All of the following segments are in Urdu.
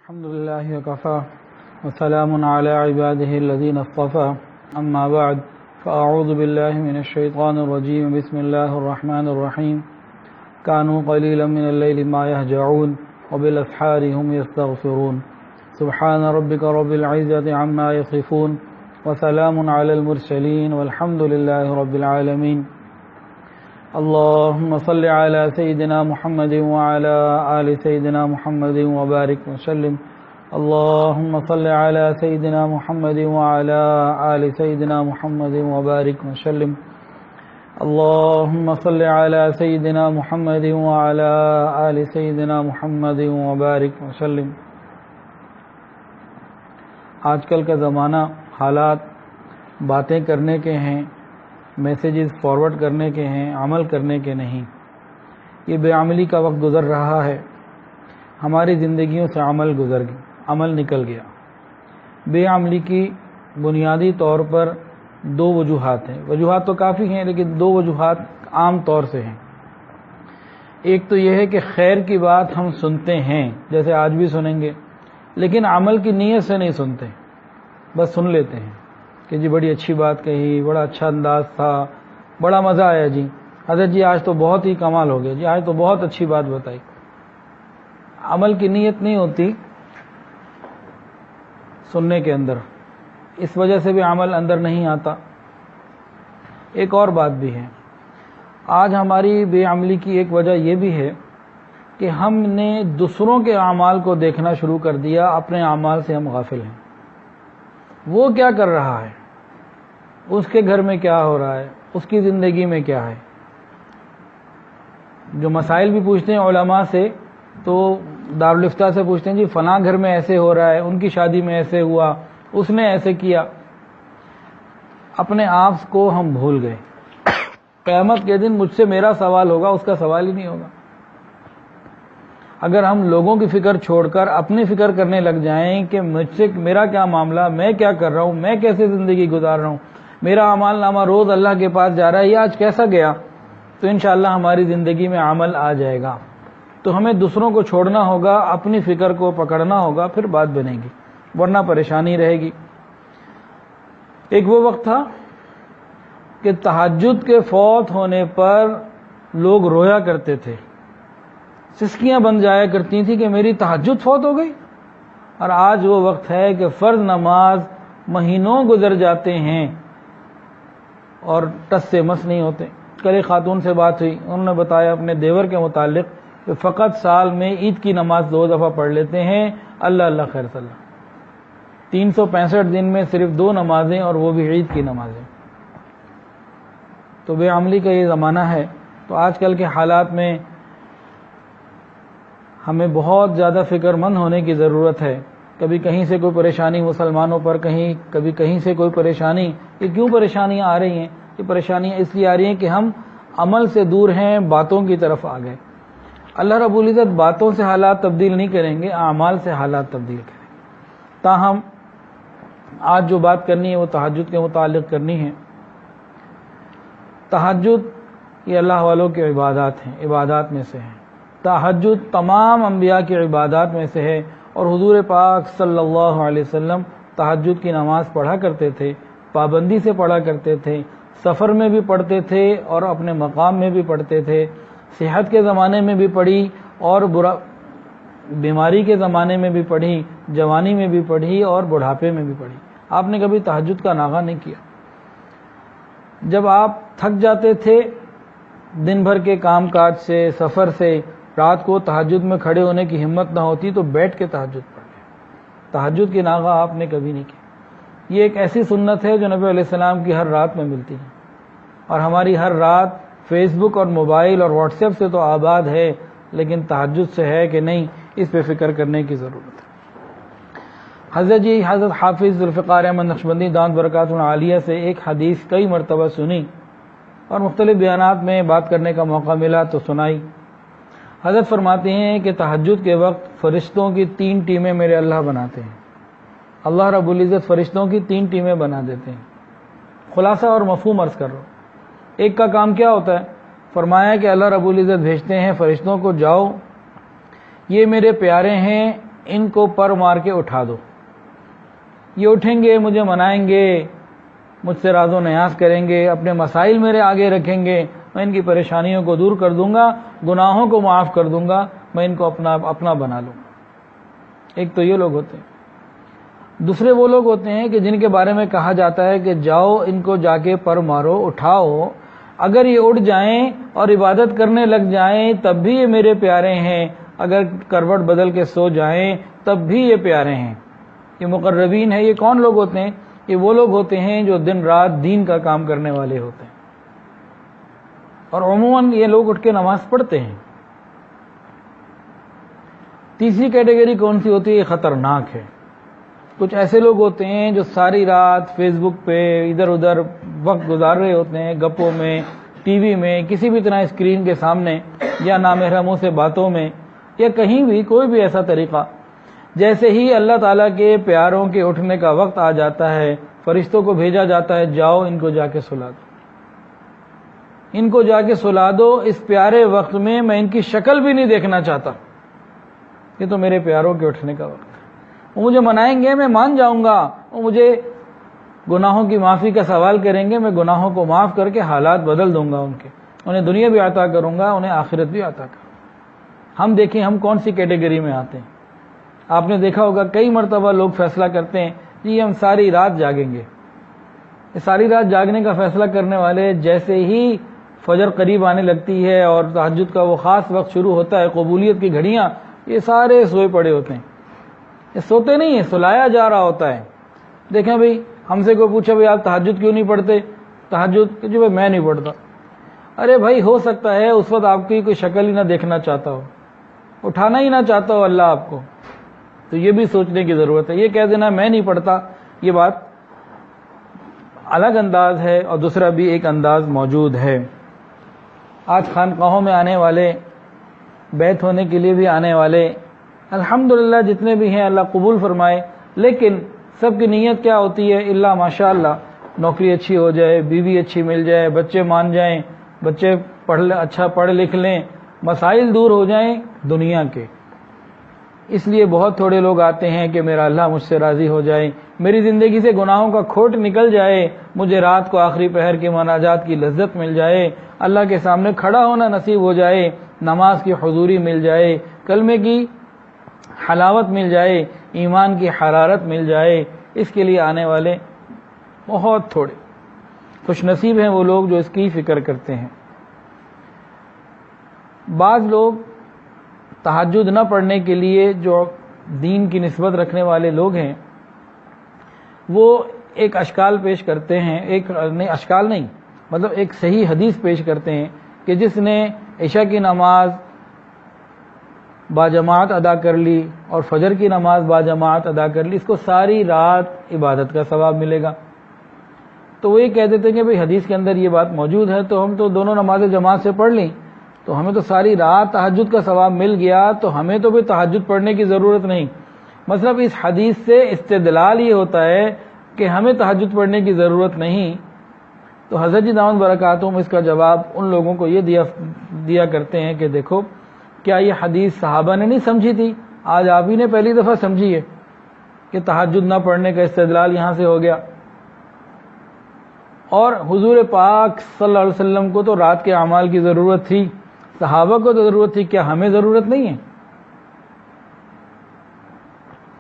الحمد لله وكفى وسلام على عباده الذين اصطفى أما بعد فأعوذ بالله من الشيطان الرجيم بسم الله الرحمن الرحيم كانوا قليلا من الليل ما يهجعون وبالأسحار هم يستغفرون سبحان ربك رب العزة عما يصفون وسلام على المرسلين والحمد لله رب العالمين اللهم صل على سيدنا محمد وعلى آل سيدنا محمد وبارك وسلم اللهم صل على سيدنا محمد وعلى آل سيدنا محمد وبارك وسلم اللهم صل على سيدنا محمد وعلى آل سيدنا محمد وبارك وسلم۔ آج کل کا زمانہ حالات باتیں کرنے کے ہیں، میسیجز فارورڈ کرنے کے ہیں، عمل کرنے کے نہیں۔ یہ بے عملی کا وقت گزر رہا ہے، ہماری زندگیوں سے عمل نکل گیا۔ بے عملی کی بنیادی طور پر دو وجوہات ہیں، وجوہات تو کافی ہیں لیکن دو وجوہات عام طور سے ہیں۔ ایک تو یہ ہے کہ خیر کی بات ہم سنتے ہیں، جیسے آج بھی سنیں گے، لیکن عمل کی نیت سے نہیں سنتے، بس سن لیتے ہیں کہ جی بڑی اچھی بات کہی، بڑا اچھا انداز تھا، بڑا مزہ آیا جی، حضرت جی آج تو بہت ہی کمال ہو گیا جی، آج تو بہت اچھی بات بتائی۔ عمل کی نیت نہیں ہوتی سننے کے اندر، اس وجہ سے بھی عمل اندر نہیں آتا۔ ایک اور بات بھی ہے، آج ہماری بے عملی کی ایک وجہ یہ بھی ہے کہ ہم نے دوسروں کے اعمال کو دیکھنا شروع کر دیا، اپنے اعمال سے ہم غافل ہیں۔ وہ کیا کر رہا ہے، اس کے گھر میں کیا ہو رہا ہے، اس کی زندگی میں کیا ہے۔ جو مسائل بھی پوچھتے ہیں علماء سے تو دارالفتہ سے پوچھتے ہیں جی فلاں گھر میں ایسے ہو رہا ہے، ان کی شادی میں ایسے ہوا، اس نے ایسے کیا۔ اپنے آپ کو ہم بھول گئے۔ قیامت کے دن مجھ سے میرا سوال ہوگا، اس کا سوال ہی نہیں ہوگا۔ اگر ہم لوگوں کی فکر چھوڑ کر اپنی فکر کرنے لگ جائیں کہ مجھ سے میرا کیا معاملہ، میں کیا کر رہا ہوں، میں کیسے زندگی گزار رہا ہوں، میرا اعمال نامہ روز اللہ کے پاس جا رہا ہے، یہ آج کیسا گیا، تو انشاءاللہ ہماری زندگی میں عمل آ جائے گا۔ تو ہمیں دوسروں کو چھوڑنا ہوگا، اپنی فکر کو پکڑنا ہوگا، پھر بات بنے گی، ورنہ پریشانی رہے گی۔ ایک وہ وقت تھا کہ تہجد کے فوت ہونے پر لوگ رویا کرتے تھے، سسکیاں بن جایا کرتی تھیں کہ میری تہجد فوت ہو گئی۔ اور آج وہ وقت ہے کہ فرض نماز مہینوں گزر جاتے ہیں اور ٹس سے مس نہیں ہوتے۔ کل ایک خاتون سے بات ہوئی، انہوں نے بتایا اپنے دیور کے متعلق کہ فقط سال میں عید کی نماز 2 دفعہ پڑھ لیتے ہیں، اللہ اللہ خیر صلی اللہ، 365 دن میں صرف 2 نمازیں اور وہ بھی عید کی نمازیں۔ تو بے عملی کا یہ زمانہ ہے۔ تو آج کل کے حالات میں ہمیں بہت زیادہ فکر مند ہونے کی ضرورت ہے۔ کبھی کہیں سے کوئی پریشانی مسلمانوں پر، کبھی کہیں سے کوئی پریشانی۔ یہ کیوں پریشانیاں آ رہی ہیں؟ یہ پریشانیاں اس لیے آ رہی ہیں کہ ہم عمل سے دور ہیں، باتوں کی طرف آ گئے۔ اللہ رب العزت باتوں سے حالات تبدیل نہیں کریں گے، اعمال سے حالات تبدیل کریں۔ تاہم آج جو بات کرنی ہے وہ تہجد کے متعلق کرنی ہے۔ تہجد یہ اللہ والوں کے عبادات ہیں، عبادات میں سے ہیں۔ تہجد تمام انبیاء کی عبادات میں سے ہے، اور حضور پاک صلی اللہ علیہ وسلم تہجد کی نماز پڑھا کرتے تھے، پابندی سے پڑھا کرتے تھے، سفر میں بھی پڑھتے تھے اور اپنے مقام میں بھی پڑھتے تھے، صحت کے زمانے میں بھی پڑھی اور بیماری کے زمانے میں بھی پڑھی، جوانی میں بھی پڑھی اور بڑھاپے میں بھی پڑھی۔ آپ نے کبھی تہجد کا ناغہ نہیں کیا؟ جب آپ تھک جاتے تھے دن بھر کے کام کاج سے، سفر سے، رات کو تہجد میں کھڑے ہونے کی ہمت نہ ہوتی تو بیٹھ کے تہجد پڑھ لیں۔ تہجد کی ناغہ آپ نے کبھی نہیں کی۔ یہ ایک ایسی سنت ہے جو نبی علیہ السلام کی ہر رات میں ملتی ہے، اور ہماری ہر رات فیس بک اور موبائل اور واٹس ایپ سے تو آباد ہے، لیکن تہجد سے ہے کہ نہیں، اس پہ فکر کرنے کی ضرورت ہے۔ حضرت حافظ ذوالفقار احمد نقشبندی دامت برکاتہ العالیہ سے ایک حدیث کئی مرتبہ سنی اور مختلف بیانات میں بات کرنے کا موقع ملا تو سنائی۔ حضرت فرماتے ہیں کہ تہجد کے وقت فرشتوں کی 3 ٹیمیں میرے اللہ بناتے ہیں۔ اللہ رب العزت فرشتوں کی 3 ٹیمیں بنا دیتے ہیں۔ خلاصہ اور مفہوم عرض کر رہا ہوں۔ ایک کا کام کیا ہوتا ہے؟ فرمایا کہ اللہ رب العزت بھیجتے ہیں فرشتوں کو، جاؤ یہ میرے پیارے ہیں، ان کو پر مار کے اٹھا دو. یہ اٹھیں گے, مجھے منائیں گے, مجھ سے راز و نیاز کریں گے, اپنے مسائل میرے آگے رکھیں گے, میں ان کی پریشانیوں کو دور کر دوں گا, گناہوں کو معاف کر دوں گا, میں ان کو اپنا بنا لوں. ایک تو یہ لوگ ہوتے ہیں. دوسرے وہ لوگ ہوتے ہیں کہ جن کے بارے میں کہا جاتا ہے کہ جاؤ ان کو جا کے پر مارو, اٹھاؤ, اگر یہ اٹھ جائیں اور عبادت کرنے لگ جائیں تب بھی یہ میرے پیارے ہیں, اگر کروٹ بدل کے سو جائیں تب بھی یہ پیارے ہیں. یہ مقربین ہیں. یہ کون لوگ ہوتے ہیں؟ یہ وہ لوگ ہوتے ہیں جو دن رات دین کا کام کرنے والے ہوتے ہیں, اور عموماً یہ لوگ اٹھ کے نماز پڑھتے ہیں. تیسری کیٹیگری کون سی ہوتی ہے؟ یہ خطرناک ہے. کچھ ایسے لوگ ہوتے ہیں جو ساری رات فیس بک پہ ادھر ادھر وقت گزار رہے ہوتے ہیں, گپوں میں, ٹی وی میں, کسی بھی طرح اسکرین کے سامنے, یا نامحرموں سے باتوں میں, یا کہیں بھی کوئی بھی ایسا طریقہ. جیسے ہی اللہ تعالیٰ کے پیاروں کے اٹھنے کا وقت آ جاتا ہے, فرشتوں کو بھیجا جاتا ہے, جاؤ ان کو جا کے سلا دو, ان کو جا کے سلا دو, اس پیارے وقت میں میں ان کی شکل بھی نہیں دیکھنا چاہتا, یہ تو میرے پیاروں کے اٹھنے کا وقت ہے. وہ مجھے منائیں گے, میں مان جاؤں گا, وہ مجھے گناہوں کی معافی کا سوال کریں گے, میں گناہوں کو معاف کر کے حالات بدل دوں گا ان کے, انہیں دنیا بھی عطا کروں گا, انہیں آخرت بھی عطا کروں گا. ہم دیکھیں ہم کون سی کیٹیگری میں آتے ہیں. آپ نے دیکھا ہوگا کئی مرتبہ لوگ فیصلہ کرتے ہیں جی ہم ساری رات جاگیں گے. ساری رات جاگنے کا فیصلہ کرنے والے جیسے ہی فجر قریب آنے لگتی ہے اور تہجد کا وہ خاص وقت شروع ہوتا ہے, قبولیت کی گھڑیاں, یہ سارے سوئے پڑے ہوتے ہیں. یہ سوتے نہیں ہیں, سلایا جا رہا ہوتا ہے. دیکھیں بھئی, ہم سے کوئی پوچھا بھئی آپ تہجد کیوں نہیں پڑھتے؟ تہجد جو میں نہیں پڑھتا. ارے بھائی ہو سکتا ہے اس وقت آپ کی کوئی شکل ہی نہ دیکھنا چاہتا ہو, اٹھانا ہی نہ چاہتا ہو اللہ آپ کو, تو یہ بھی سوچنے کی ضرورت ہے. یہ کہہ دینا میں نہیں پڑھتا, یہ بات الگ انداز ہے, اور دوسرا بھی ایک انداز موجود ہے. آج خانقاہوں میں آنے والے, بیت ہونے کے لیے بھی آنے والے, الحمدللہ جتنے بھی ہیں اللہ قبول فرمائے, لیکن سب کی نیت کیا ہوتی ہے؟ اللہ ماشاء اللہ نوکری اچھی ہو جائے, بیوی اچھی مل جائے, بچے مان جائیں, بچے اچھا پڑھ لکھ لیں, مسائل دور ہو جائیں دنیا کے. اس لیے بہت تھوڑے لوگ آتے ہیں کہ میرا اللہ مجھ سے راضی ہو جائے, میری زندگی سے گناہوں کا کھوٹ نکل جائے, مجھے رات کو آخری پہر کی مناجات کی لذت مل جائے, اللہ کے سامنے کھڑا ہونا نصیب ہو جائے, نماز کی حضوری مل جائے, کلمے کی حلاوت مل جائے, ایمان کی حرارت مل جائے. اس کے لیے آنے والے بہت تھوڑے. خوش نصیب ہیں وہ لوگ جو اس کی فکر کرتے ہیں. بعض لوگ تہجد نہ پڑھنے کے لیے جو دین کی نسبت رکھنے والے لوگ ہیں وہ ایک اشکال پیش کرتے ہیں, اشکال نہیں مطلب ایک صحیح حدیث پیش کرتے ہیں کہ جس نے عشاء کی نماز باجماعت ادا کر لی اور فجر کی نماز باجماعت ادا کر لی, اس کو ساری رات عبادت کا ثواب ملے گا. تو وہ یہ کہہ دیتے ہیں کہ بھئی حدیث کے اندر یہ بات موجود ہے تو ہم تو دونوں نمازیں جماعت سے پڑھ لیں تو ہمیں تو ساری رات تہجد کا ثواب مل گیا, تو ہمیں تو بھی تہجد پڑھنے کی ضرورت نہیں. مطلب اس حدیث سے استدلال یہ ہوتا ہے کہ ہمیں تہجد پڑھنے کی ضرورت نہیں. تو حضرت جی دامت برکاتہم اس کا جواب ان لوگوں کو یہ دیا کرتے ہیں کہ دیکھو کیا یہ حدیث صحابہ نے نہیں سمجھی تھی, آج آپ ہی نے پہلی دفعہ سمجھی ہے کہ تہجد نہ پڑھنے کا استدلال یہاں سے ہو گیا. اور حضور پاک صلی اللہ علیہ وسلم کو تو رات کے اعمال کی ضرورت تھی, صحابہ کو تو ضرورت تھی, کیا ہمیں ضرورت نہیں ہے؟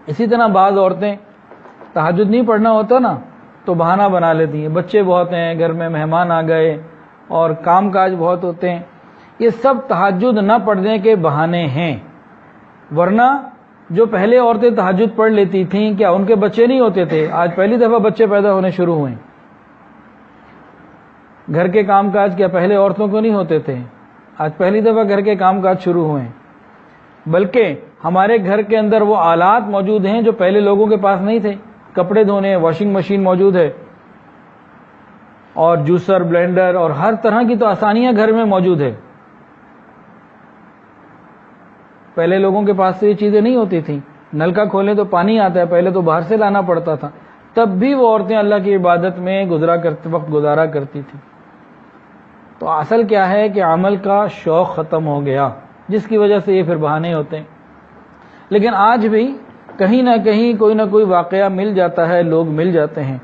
اسی طرح بعض عورتیں تہجد نہیں پڑھنا ہوتا نا تو بہانہ بنا لیتی ہیں, بچے بہت ہیں, گھر میں مہمان آ گئے اور کام کاج بہت ہوتے ہیں. یہ سب تہجد نہ پڑھنے کے بہانے ہیں. ورنہ جو پہلے عورتیں تہجد پڑھ لیتی تھیں کیا ان کے بچے نہیں ہوتے تھے؟ آج پہلی دفعہ بچے پیدا ہونے شروع ہوئے. گھر کے کام کاج کیا پہلے عورتوں کو نہیں ہوتے تھے؟ آج پہلی دفعہ گھر کے کام کاج شروع ہوئے. بلکہ ہمارے گھر کے اندر وہ آلات موجود ہیں جو پہلے لوگوں کے پاس نہیں تھے. کپڑے دھونے, واشنگ مشین موجود ہے, اور جوسر, بلینڈر, اور ہر طرح کی تو آسانیاں گھر میں موجود ہے. پہلے لوگوں کے پاس تو یہ چیزیں نہیں ہوتی تھیں. نلکا کھولیں تو پانی آتا ہے, پہلے تو باہر سے لانا پڑتا تھا. تب بھی وہ عورتیں اللہ کی عبادت میں وقت گزارا کرتی تھیں. تو اصل کیا ہے کہ عمل کا شوق ختم ہو گیا, جس کی وجہ سے یہ پھر بہانے ہوتے ہیں. لیکن آج بھی کہیں نہ کہیں کوئی نہ کوئی واقعہ مل جاتا ہے، لوگ مل جاتے ہیں۔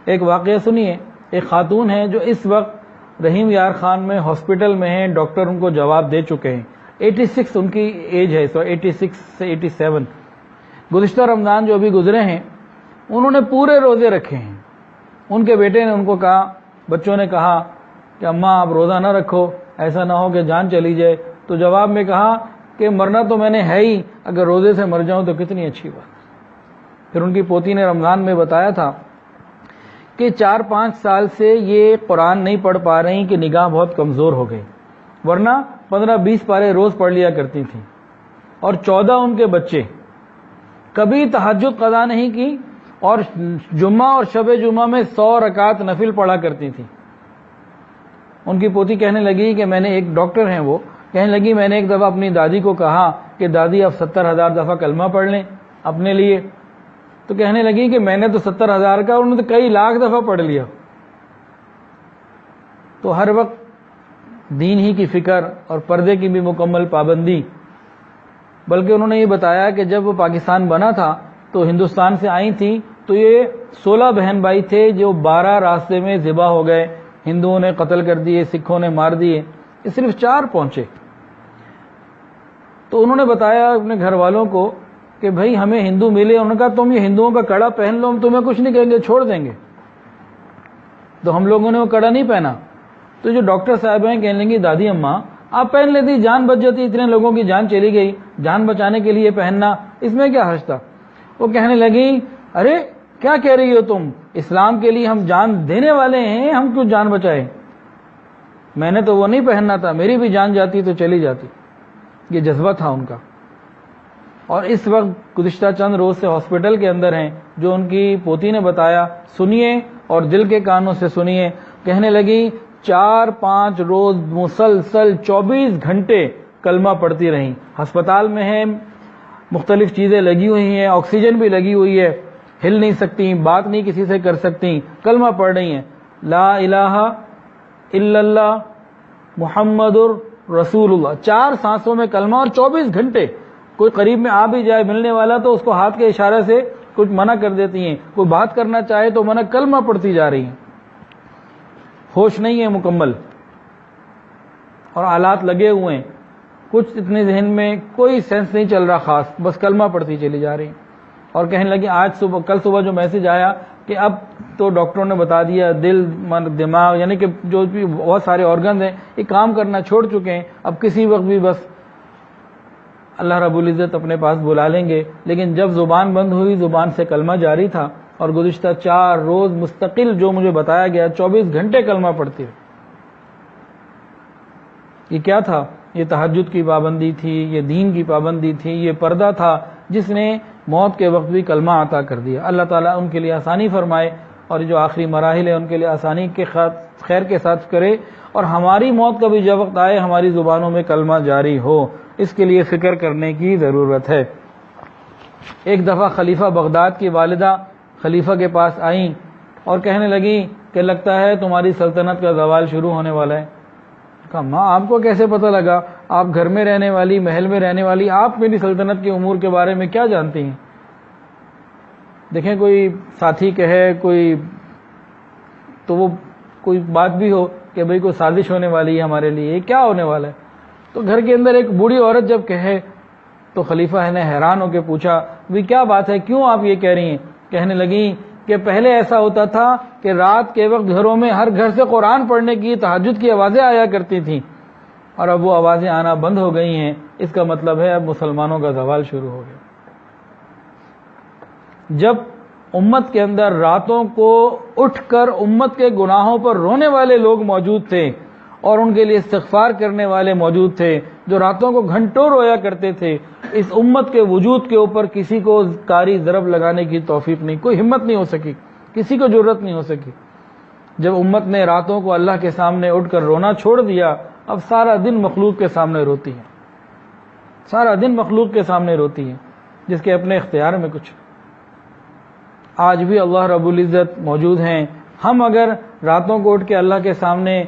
ایک واقعہ سنیے، ایک خاتون ہے جو اس وقت رحیم یار خان میں ہاسپٹل میں ہیں، ڈاکٹر ان کو جواب دے چکے ہیں، 86 ان کی ایج ہے، 86 سے 87۔ گزشتہ رمضان جو ابھی گزرے ہیں انہوں نے پورے روزے رکھے ہیں۔ ان کے بیٹے نے ان کو کہا، بچوں نے کہا کہ اماں آپ روزہ نہ رکھو، ایسا نہ ہو کہ جان چلی جائے، تو جواب میں کہا کہ مرنا تو میں نے ہے ہی، اگر روزے سے مر جاؤں تو کتنی اچھی بات۔ پھر ان کی پوتی نے رمضان میں بتایا تھا کہ 4-5 سال سے یہ قرآن نہیں پڑھ پا رہی کہ نگاہ بہت کمزور ہو گئی، ورنہ 15-20 پارے روز پڑھ لیا کرتی تھیں، اور 14 ان کے بچے، کبھی تہجد قضا نہیں کی، اور جمعہ اور شب جمعہ میں 100 رکعت نفل پڑھا کرتی تھی۔ ان کی پوتی کہنے لگی کہ میں نے، ایک ڈاکٹر ہیں وہ، کہنے لگی میں نے ایک دفعہ اپنی دادی کو کہا کہ دادی آپ 70,000 دفعہ کلمہ پڑھ لیں اپنے لیے، تو کہنے لگی کہ میں نے تو 70,000 کا، انہوں نے تو کئی لاکھ دفعہ پڑھ لیا۔ تو ہر وقت دین ہی کی فکر اور پردے کی بھی مکمل پابندی۔ بلکہ انہوں نے یہ بتایا کہ جب وہ پاکستان بنا تھا تو ہندوستان سے آئی تھیں تو یہ 16 بہن بھائی تھے جو 12 راستے میں ذبح ہو گئے، ہندوؤں نے قتل کر دیے، سکھوں نے مار دیے، یہ صرف 4 پہنچے۔ تو انہوں نے بتایا اپنے گھر والوں کو کہ بھائی ہمیں ہندو ملے، انہوں نے کہا تم یہ ہندوؤں کا کڑا پہن لو، ہم تمہیں کچھ نہیں کہیں گے، چھوڑ دیں گے۔ تو ہم لوگوں نے وہ کڑا نہیں پہنا، تو جو ڈاکٹر صاحب ہیں کہنے لگی دادی اماں آپ پہن لیتی، جان بچ جاتی، اتنے لوگوں کی جان چلی گئی، جان بچانے کے لیے پہننا، اس میں کیا حرج تھا؟ وہ کہنے لگی ارے کیا کہہ رہی ہو تم، اسلام کے لیے ہم جان دینے والے ہیں، ہم کیوں جان بچائیں؟ میں نے تو وہ نہیں پہننا تھا، میری بھی جان جاتی تو چلی جاتی۔ یہ جذبہ تھا ان کا۔ اور اس وقت گزشتہ چند روز سے ہاسپٹل کے اندر ہیں، جو ان کی پوتی نے بتایا، سنیے اور دل کے کانوں سے سنیے۔ کہنے لگی 4-5 روز مسلسل 24 گھنٹے کلمہ پڑھتی رہیں، ہسپتال میں ہیں، مختلف چیزیں لگی ہوئی ہیں، آکسیجن بھی لگی ہوئی ہے، ہل نہیں سکتی، بات نہیں کسی سے کر سکتی، کلمہ پڑھ رہی ہیں، لا الہ الا اللہ محمد رسول اللہ، 4 سانسوں میں کلمہ، اور 24 گھنٹے۔ کوئی قریب میں آ بھی جائے ملنے والا تو اس کو ہاتھ کے اشارے سے کچھ منع کر دیتی ہیں، کوئی بات کرنا چاہے تو منع، کلمہ پڑھتی جا رہی ہیں، ہوش نہیں ہے مکمل، اور آلات لگے ہوئے ہیں، کچھ اتنے ذہن میں کوئی سینس نہیں چل رہا خاص، بس کلمہ پڑھتی چلی جا رہی ہیں۔ اور کہنے لگی کل صبح جو میسج آیا کہ اب تو ڈاکٹروں نے بتا دیا دل، دماغ، یعنی کہ جو بھی بہت سارے آرگنز ہیں یہ کام کرنا چھوڑ چکے ہیں، اب کسی وقت بھی بس اللہ رب العزت اپنے پاس بلا لیں گے۔ لیکن جب زبان بند ہوئی، زبان سے کلمہ جاری تھا، اور گزشتہ 4 روز مستقل جو مجھے بتایا گیا 24 گھنٹے کلمہ پڑھتی رہی۔ یہ کیا تھا؟ یہ تہجد کی پابندی تھی، یہ دین کی پابندی تھی، یہ پردہ تھا جس نے موت کے وقت بھی کلمہ عطا کر دیا۔ اللہ تعالیٰ ان کے لیے آسانی فرمائے، اور جو آخری مراحل ہیں ان کے لیے آسانی کے خیر کے ساتھ کرے، اور ہماری موت کا بھی جب وقت آئے ہماری زبانوں میں کلمہ جاری ہو، اس کے لیے فکر کرنے کی ضرورت ہے۔ ایک دفعہ خلیفہ بغداد کی والدہ خلیفہ کے پاس آئیں اور کہنے لگی کہ لگتا ہے تمہاری سلطنت کا زوال شروع ہونے والا ہے۔ کہا ماں آپ کو کیسے پتہ لگا؟ آپ گھر میں رہنے والی، محل میں رہنے والی، آپ میری سلطنت کے امور کے بارے میں کیا جانتی ہیں؟ دیکھیں کوئی ساتھی کہے کوئی تو وہ کوئی بات بھی ہو کہ بھئی کوئی سازش ہونے والی ہے ہمارے لیے، یہ کیا ہونے والا ہے؟ تو گھر کے اندر ایک بوڑھی عورت جب کہے تو خلیفہ نے حیران ہو کے پوچھا بھی کیا بات ہے، کیوں آپ یہ کہہ رہی ہیں؟ کہنے لگی کہ پہلے ایسا ہوتا تھا کہ رات کے وقت گھروں میں ہر گھر سے قرآن پڑھنے کی، تہجد کی آوازیں آیا کرتی تھیں، اور اب وہ آوازیں آنا بند ہو گئی ہیں۔ اس کا مطلب ہے اب مسلمانوں کا زوال شروع ہو گیا۔ جب امت کے اندر راتوں کو اٹھ کر امت کے گناہوں پر رونے والے لوگ موجود تھے، اور ان کے لیے استغفار کرنے والے موجود تھے، جو راتوں کو گھنٹوں رویا کرتے تھے، اس امت کے وجود کے اوپر کسی کو کاری ضرب لگانے کی توفیق نہیں، کوئی ہمت نہیں ہو سکی، کسی کو جرأت نہیں ہو سکی۔ جب امت نے راتوں کو اللہ کے سامنے اٹھ کر رونا چھوڑ دیا، اب سارا دن مخلوق کے سامنے روتی ہے، سارا دن مخلوق کے سامنے روتی ہے، جس کے اپنے اختیار میں کچھ۔ آج بھی اللہ رب العزت موجود ہیں، ہم اگر راتوں کو اٹھ کے اللہ کے سامنے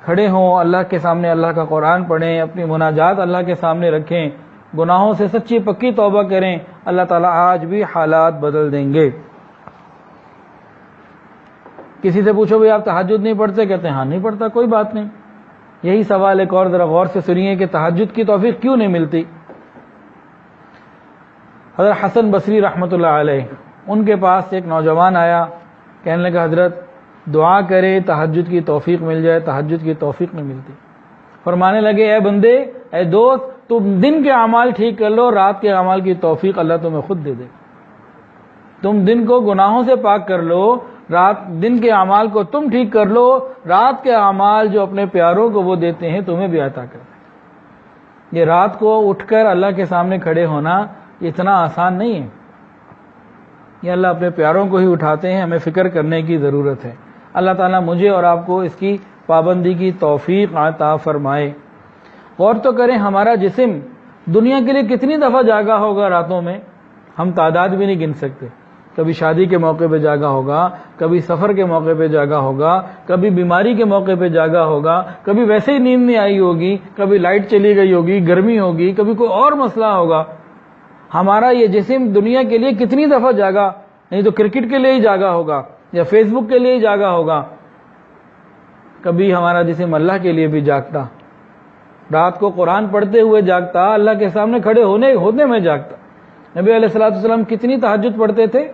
کھڑے ہوں، اللہ کے سامنے اللہ کا قرآن پڑھیں، اپنی مناجات اللہ کے سامنے رکھیں، گناہوں سے سچی پکی توبہ کریں، اللہ تعالیٰ آج بھی حالات بدل دیں گے۔ کسی سے پوچھو بھئی آپ تہجد نہیں پڑھتے؟ کہتے ہیں ہاں نہیں پڑھتا، کوئی بات نہیں۔ یہی سوال ایک اور ذرا غور سے سنیے کہ تہجد کی توفیق کیوں نہیں ملتی؟ حضرت حسن بصری رحمۃ اللہ علیہ، ان کے پاس ایک نوجوان آیا، کہنے لگا حضرت دعا کرے تہجد کی توفیق مل جائے، تہجد کی توفیق نہیں ملتی۔ فرمانے لگے اے بندے، اے دوست، تم دن کے اعمال ٹھیک کر لو، رات کے اعمال کی توفیق اللہ تمہیں خود دے دے۔ تم دن کو گناہوں سے پاک کر لو، دن کے اعمال کو تم ٹھیک کر لو، رات کے اعمال جو اپنے پیاروں کو وہ دیتے ہیں تمہیں بھی عطا کرتے ہیں۔ یہ رات کو اٹھ کر اللہ کے سامنے کھڑے ہونا یہ اتنا آسان نہیں ہے، یہ اللہ اپنے پیاروں کو ہی اٹھاتے ہیں، ہمیں فکر کرنے کی ضرورت ہے۔ اللہ تعالیٰ مجھے اور آپ کو اس کی پابندی کی توفیق عطا فرمائے۔ غور تو کریں ہمارا جسم دنیا کے لیے کتنی دفعہ جاگا ہوگا راتوں میں، ہم تعداد بھی نہیں گن سکتے۔ کبھی شادی کے موقع پہ جاگا ہوگا، کبھی سفر کے موقع پہ جاگا ہوگا، کبھی بیماری کے موقع پہ جاگا ہوگا، کبھی ویسے ہی نیند نہیں آئی ہوگی، کبھی لائٹ چلی گئی ہوگی، گرمی ہوگی، کبھی کوئی اور مسئلہ ہوگا۔ ہمارا یہ جسم دنیا کے لیے کتنی دفعہ جاگا، نہیں تو کرکٹ کے لیے ہی جاگا ہوگا یا فیس بک کے لیے ہی جاگا ہوگا۔ کبھی ہمارا جسم اللہ کے لیے بھی جاگتا، رات کو قرآن پڑھتے ہوئے جاگتا، اللہ کے سامنے کھڑے ہونے میں جاگتا۔ نبی علیہ الصلوۃ والسلام کتنی تہجد پڑھتے تھے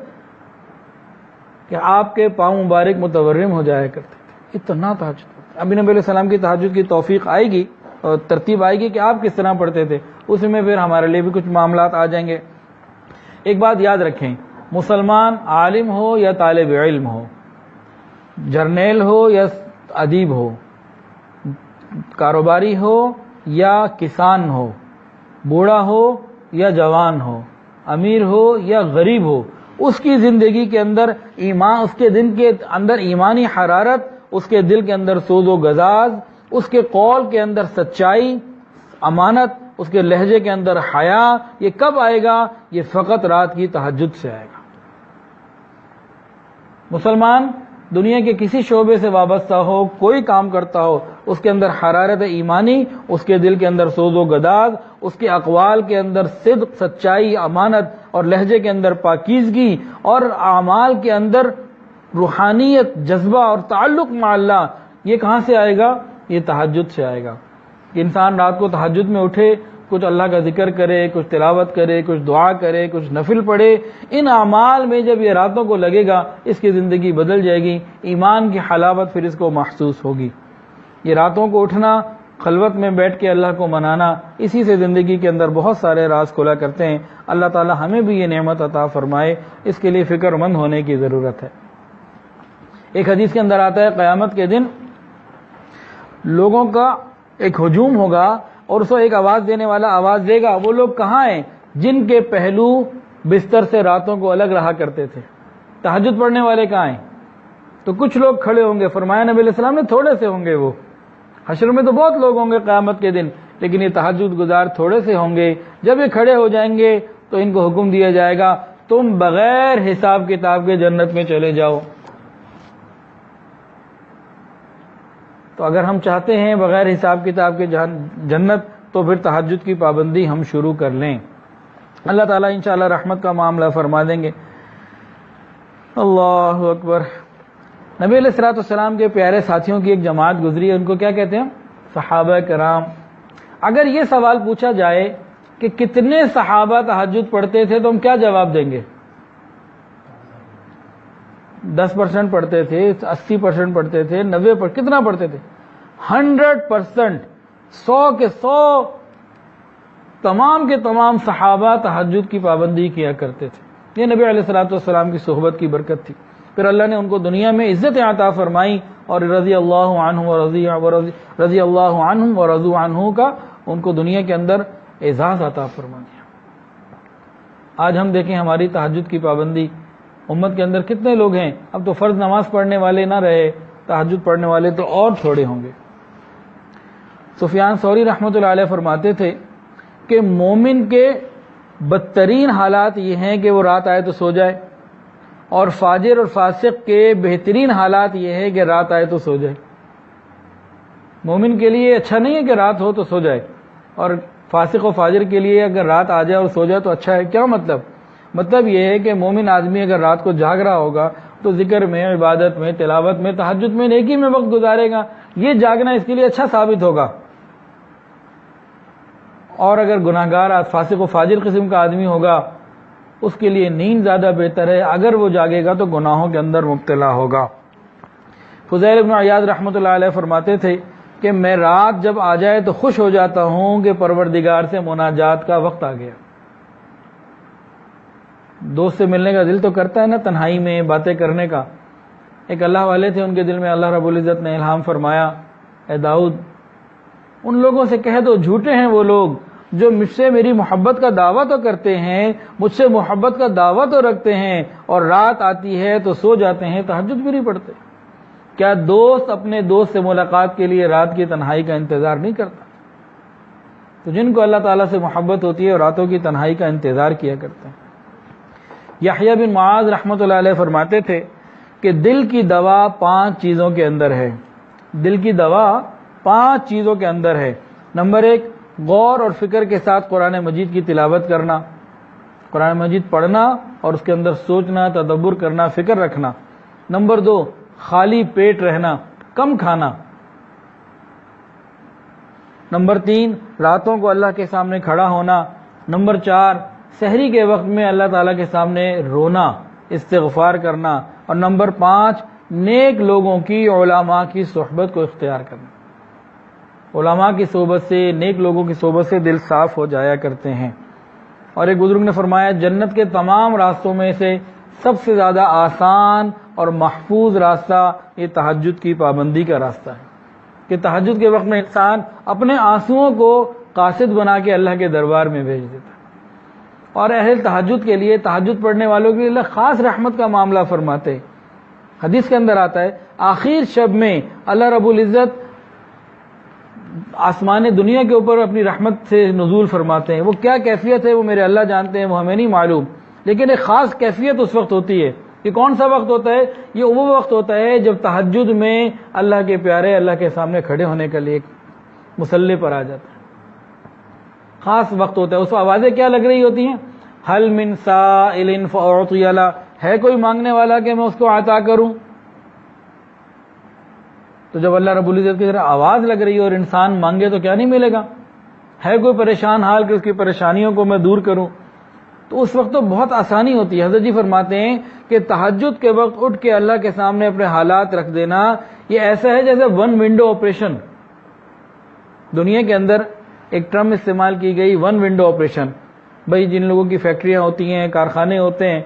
کہ آپ کے پاؤں مبارک متورم ہو جایا کرتے تھے، اتنا تہجد پڑھتے۔ ابھی نبی علیہ السلام کی تہجد کی توفیق آئے گی اور ترتیب آئے گی کہ آپ کس طرح پڑھتے تھے، اس میں پھر ہمارے لیے بھی کچھ معاملات آ جائیں گے۔ ایک بات یاد رکھیں، مسلمان عالم ہو یا طالب علم ہو، جرنیل ہو یا ادیب ہو، کاروباری ہو یا کسان ہو، بوڑھا ہو یا جوان ہو، امیر ہو یا غریب ہو، اس کی زندگی کے اندر ایمان، اس کے دل کے اندر ایمانی حرارت، اس کے دل کے اندر سوز و گزاز، اس کے قول کے اندر سچائی، امانت، اس کے لہجے کے اندر حیا، یہ کب آئے گا؟ یہ فقط رات کی تہجد سے آئے گا۔ مسلمان دنیا کے کسی شعبے سے وابستہ ہو، کوئی کام کرتا ہو، اس کے اندر حرارت ایمانی، اس کے دل کے اندر سوز و گداز، اس کے اقوال کے اندر صدق، سچائی، امانت، اور لہجے کے اندر پاکیزگی، اور اعمال کے اندر روحانیت، جذبہ اور تعلق مع اللہ، یہ کہاں سے آئے گا؟ یہ تہجد سے آئے گا۔ کہ انسان رات کو تہجد میں اٹھے، کچھ اللہ کا ذکر کرے، کچھ تلاوت کرے، کچھ دعا کرے، کچھ نفل پڑھے، ان اعمال میں جب یہ راتوں کو لگے گا، اس کی زندگی بدل جائے گی، ایمان کی حلاوت پھر اس کو محسوس ہوگی۔ یہ راتوں کو اٹھنا، خلوت میں بیٹھ کے اللہ کو منانا، اسی سے زندگی کے اندر بہت سارے راز کھلا کرتے ہیں۔ اللہ تعالی ہمیں بھی یہ نعمت عطا فرمائے، اس کے لیے فکر مند ہونے کی ضرورت ہے۔ ایک حدیث کے اندر آتا ہے قیامت کے دن لوگوں کا ایک ہجوم ہوگا اور اس کو ایک آواز دینے والا آواز دے گا۔ وہ لوگ کہاں ہیں؟ جن کے پہلو بستر سے راتوں کو الگ رہا کرتے تھے۔ تہجد پڑھنے والے کہاں ہیں؟ تو کچھ لوگ کھڑے ہوں گے، فرمایا نبی علیہ السلام نے تھوڑے سے ہوں گے، وہ حشر میں تو بہت لوگ ہوں گے قیامت کے دن، لیکن یہ تہجد گزار تھوڑے سے ہوں گے۔ جب یہ کھڑے ہو جائیں گے تو ان کو حکم دیا جائے گا تم بغیر حساب کتاب کے جنت میں چلے جاؤ۔ تو اگر ہم چاہتے ہیں بغیر حساب کتاب کے جنت، تو پھر تہجد کی پابندی ہم شروع کر لیں۔ اللہ تعالیٰ انشاءاللہ رحمت کا معاملہ فرما دیں گے۔ اللہ اکبر۔ نبی علیہ الصلوۃ والسلام کے پیارے ساتھیوں کی ایک جماعت گزری ہے، ان کو کیا کہتے ہیں؟ صحابہ کرام۔ اگر یہ سوال پوچھا جائے کہ کتنے صحابہ تہجد پڑھتے تھے تو ہم کیا جواب دیں گے؟ 10% پڑھتے تھے، 80% پڑھتے تھے، 90%، کتنا پڑھتے تھے؟ 100%، 100 کے 100 تمام کے تمام صحابہ تہجد کی پابندی کیا کرتے تھے۔ یہ نبی علیہ الصلوۃ والسلام کی صحبت کی برکت تھی۔ پھر اللہ نے ان کو دنیا میں عزت عطا فرمائی اور رضی اللہ عنہم ورضوا عنہ کا ان کو دنیا کے اندر اعزاز عطا فرما دیا۔ آج ہم دیکھیں ہماری تہجد کی پابندی امت کے اندر کتنے لوگ ہیں؟ اب تو فرض نماز پڑھنے والے نہ رہے، تہجد پڑھنے والے تو اور تھوڑے ہوں گے۔ سفیان ثوری رحمۃ اللہ علیہ فرماتے تھے کہ مومن کے بدترین حالات یہ ہیں کہ وہ رات آئے تو سو جائے، اور فاجر اور فاسق کے بہترین حالات یہ ہے کہ رات آئے تو سو جائے۔ مومن کے لیے اچھا نہیں ہے کہ رات ہو تو سو جائے، اور فاسق و فاجر کے لیے اگر رات آ جائے اور سو جائے تو اچھا ہے. کیا مطلب یہ ہے کہ مومن آدمی اگر رات کو جاگ رہا ہوگا تو ذکر میں، عبادت میں، تلاوت میں، تہجد میں، نیکی میں وقت گزارے گا. یہ جاگنا اس کے لیے اچھا ثابت ہوگا. اور اگر گناہگار فاسق و فاجر قسم کا آدمی ہوگا اس کے لیے نیند زیادہ بہتر ہے. اگر وہ جاگے گا تو گناہوں کے اندر مبتلا ہوگا. فضیل بن عیاض رحمۃ اللہ علیہ فرماتے تھے کہ میں رات جب آ جائے تو خوش ہو جاتا ہوں کہ پروردگار سے مناجات کا وقت آ گیا. دوست سے ملنے کا دل تو کرتا ہے نا، تنہائی میں باتیں کرنے کا. ایک اللہ والے تھے، ان کے دل میں اللہ رب العزت نے الہام فرمایا، اے داؤد ان لوگوں سے کہہ دو جھوٹے ہیں وہ لوگ جو مجھ سے میری محبت کا دعویٰ تو کرتے ہیں، مجھ سے محبت کا دعویٰ تو رکھتے ہیں، اور رات آتی ہے تو سو جاتے ہیں، تہجد بھی نہیں پڑھتے. کیا دوست اپنے دوست سے ملاقات کے لیے رات کی تنہائی کا انتظار نہیں کرتا؟ تو جن کو اللہ تعالیٰ سے محبت ہوتی ہے راتوں کی تنہائی کا انتظار کیا کرتے ہیں. یحییٰ بن معاذ رحمۃ اللہ علیہ فرماتے تھے کہ دل کی دوا 5 چیزوں کے اندر ہے. دل کی دوا 5 چیزوں کے اندر ہے. نمبر 1، غور اور فکر کے ساتھ قرآن مجید کی تلاوت کرنا، قرآن مجید پڑھنا اور اس کے اندر سوچنا، تدبر کرنا، فکر رکھنا. نمبر 2، خالی پیٹ رہنا، کم کھانا. نمبر 3، راتوں کو اللہ کے سامنے کھڑا ہونا. نمبر 4، سحری کے وقت میں اللہ تعالیٰ کے سامنے رونا، استغفار کرنا. اور نمبر 5، نیک لوگوں کی، علماء کی صحبت کو اختیار کرنا. علماء کی صحبت سے، نیک لوگوں کی صحبت سے دل صاف ہو جایا کرتے ہیں. اور ایک بزرگ نے فرمایا جنت کے تمام راستوں میں سے سب سے زیادہ آسان اور محفوظ راستہ یہ تہجد کی پابندی کا راستہ ہے کہ تہجد کے وقت میں انسان اپنے آنسوؤں کو قاصد بنا کے اللہ کے دربار میں بھیج دیتا ہے. اور اہل تہجد کے لیے، تہجد پڑھنے والوں کے لیے اللہ خاص رحمت کا معاملہ فرماتے. حدیث کے اندر آتا ہے آخر شب میں اللہ رب العزت آسمان دنیا کے اوپر اپنی رحمت سے نزول فرماتے ہیں. وہ کیا کیفیت ہے وہ میرے اللہ جانتے ہیں، وہ ہمیں نہیں معلوم، لیکن ایک خاص کیفیت اس وقت ہوتی ہے. یہ کون سا وقت ہوتا ہے؟ یہ وہ وقت ہوتا ہے جب تہجد میں اللہ کے پیارے اللہ کے سامنے کھڑے ہونے کے لیے مصلی پر آ جاتا ہے. خاص وقت ہوتا ہے. اس کو آوازیں کیا لگ رہی ہوتی ہیں؟ حل من سائل فاعطی له، ہے کوئی مانگنے والا کہ میں اس کو عطا کروں؟ تو جب اللہ رب العزت کی طرح آواز لگ رہی ہے اور انسان مانگے تو کیا نہیں ملے گا؟ ہے کوئی پریشان حال کہ اس کی پریشانیوں کو میں دور کروں؟ تو اس وقت تو بہت آسانی ہوتی ہے. حضرت جی فرماتے ہیں کہ تہجد کے وقت اٹھ کے اللہ کے سامنے اپنے حالات رکھ دینا یہ ایسا ہے جیسے 1 ونڈو آپریشن. دنیا کے اندر ایک ٹرم استعمال کی گئی 1 ونڈو آپریشن. بھائی جن لوگوں کی فیکٹریاں ہوتی ہیں، کارخانے ہوتے ہیں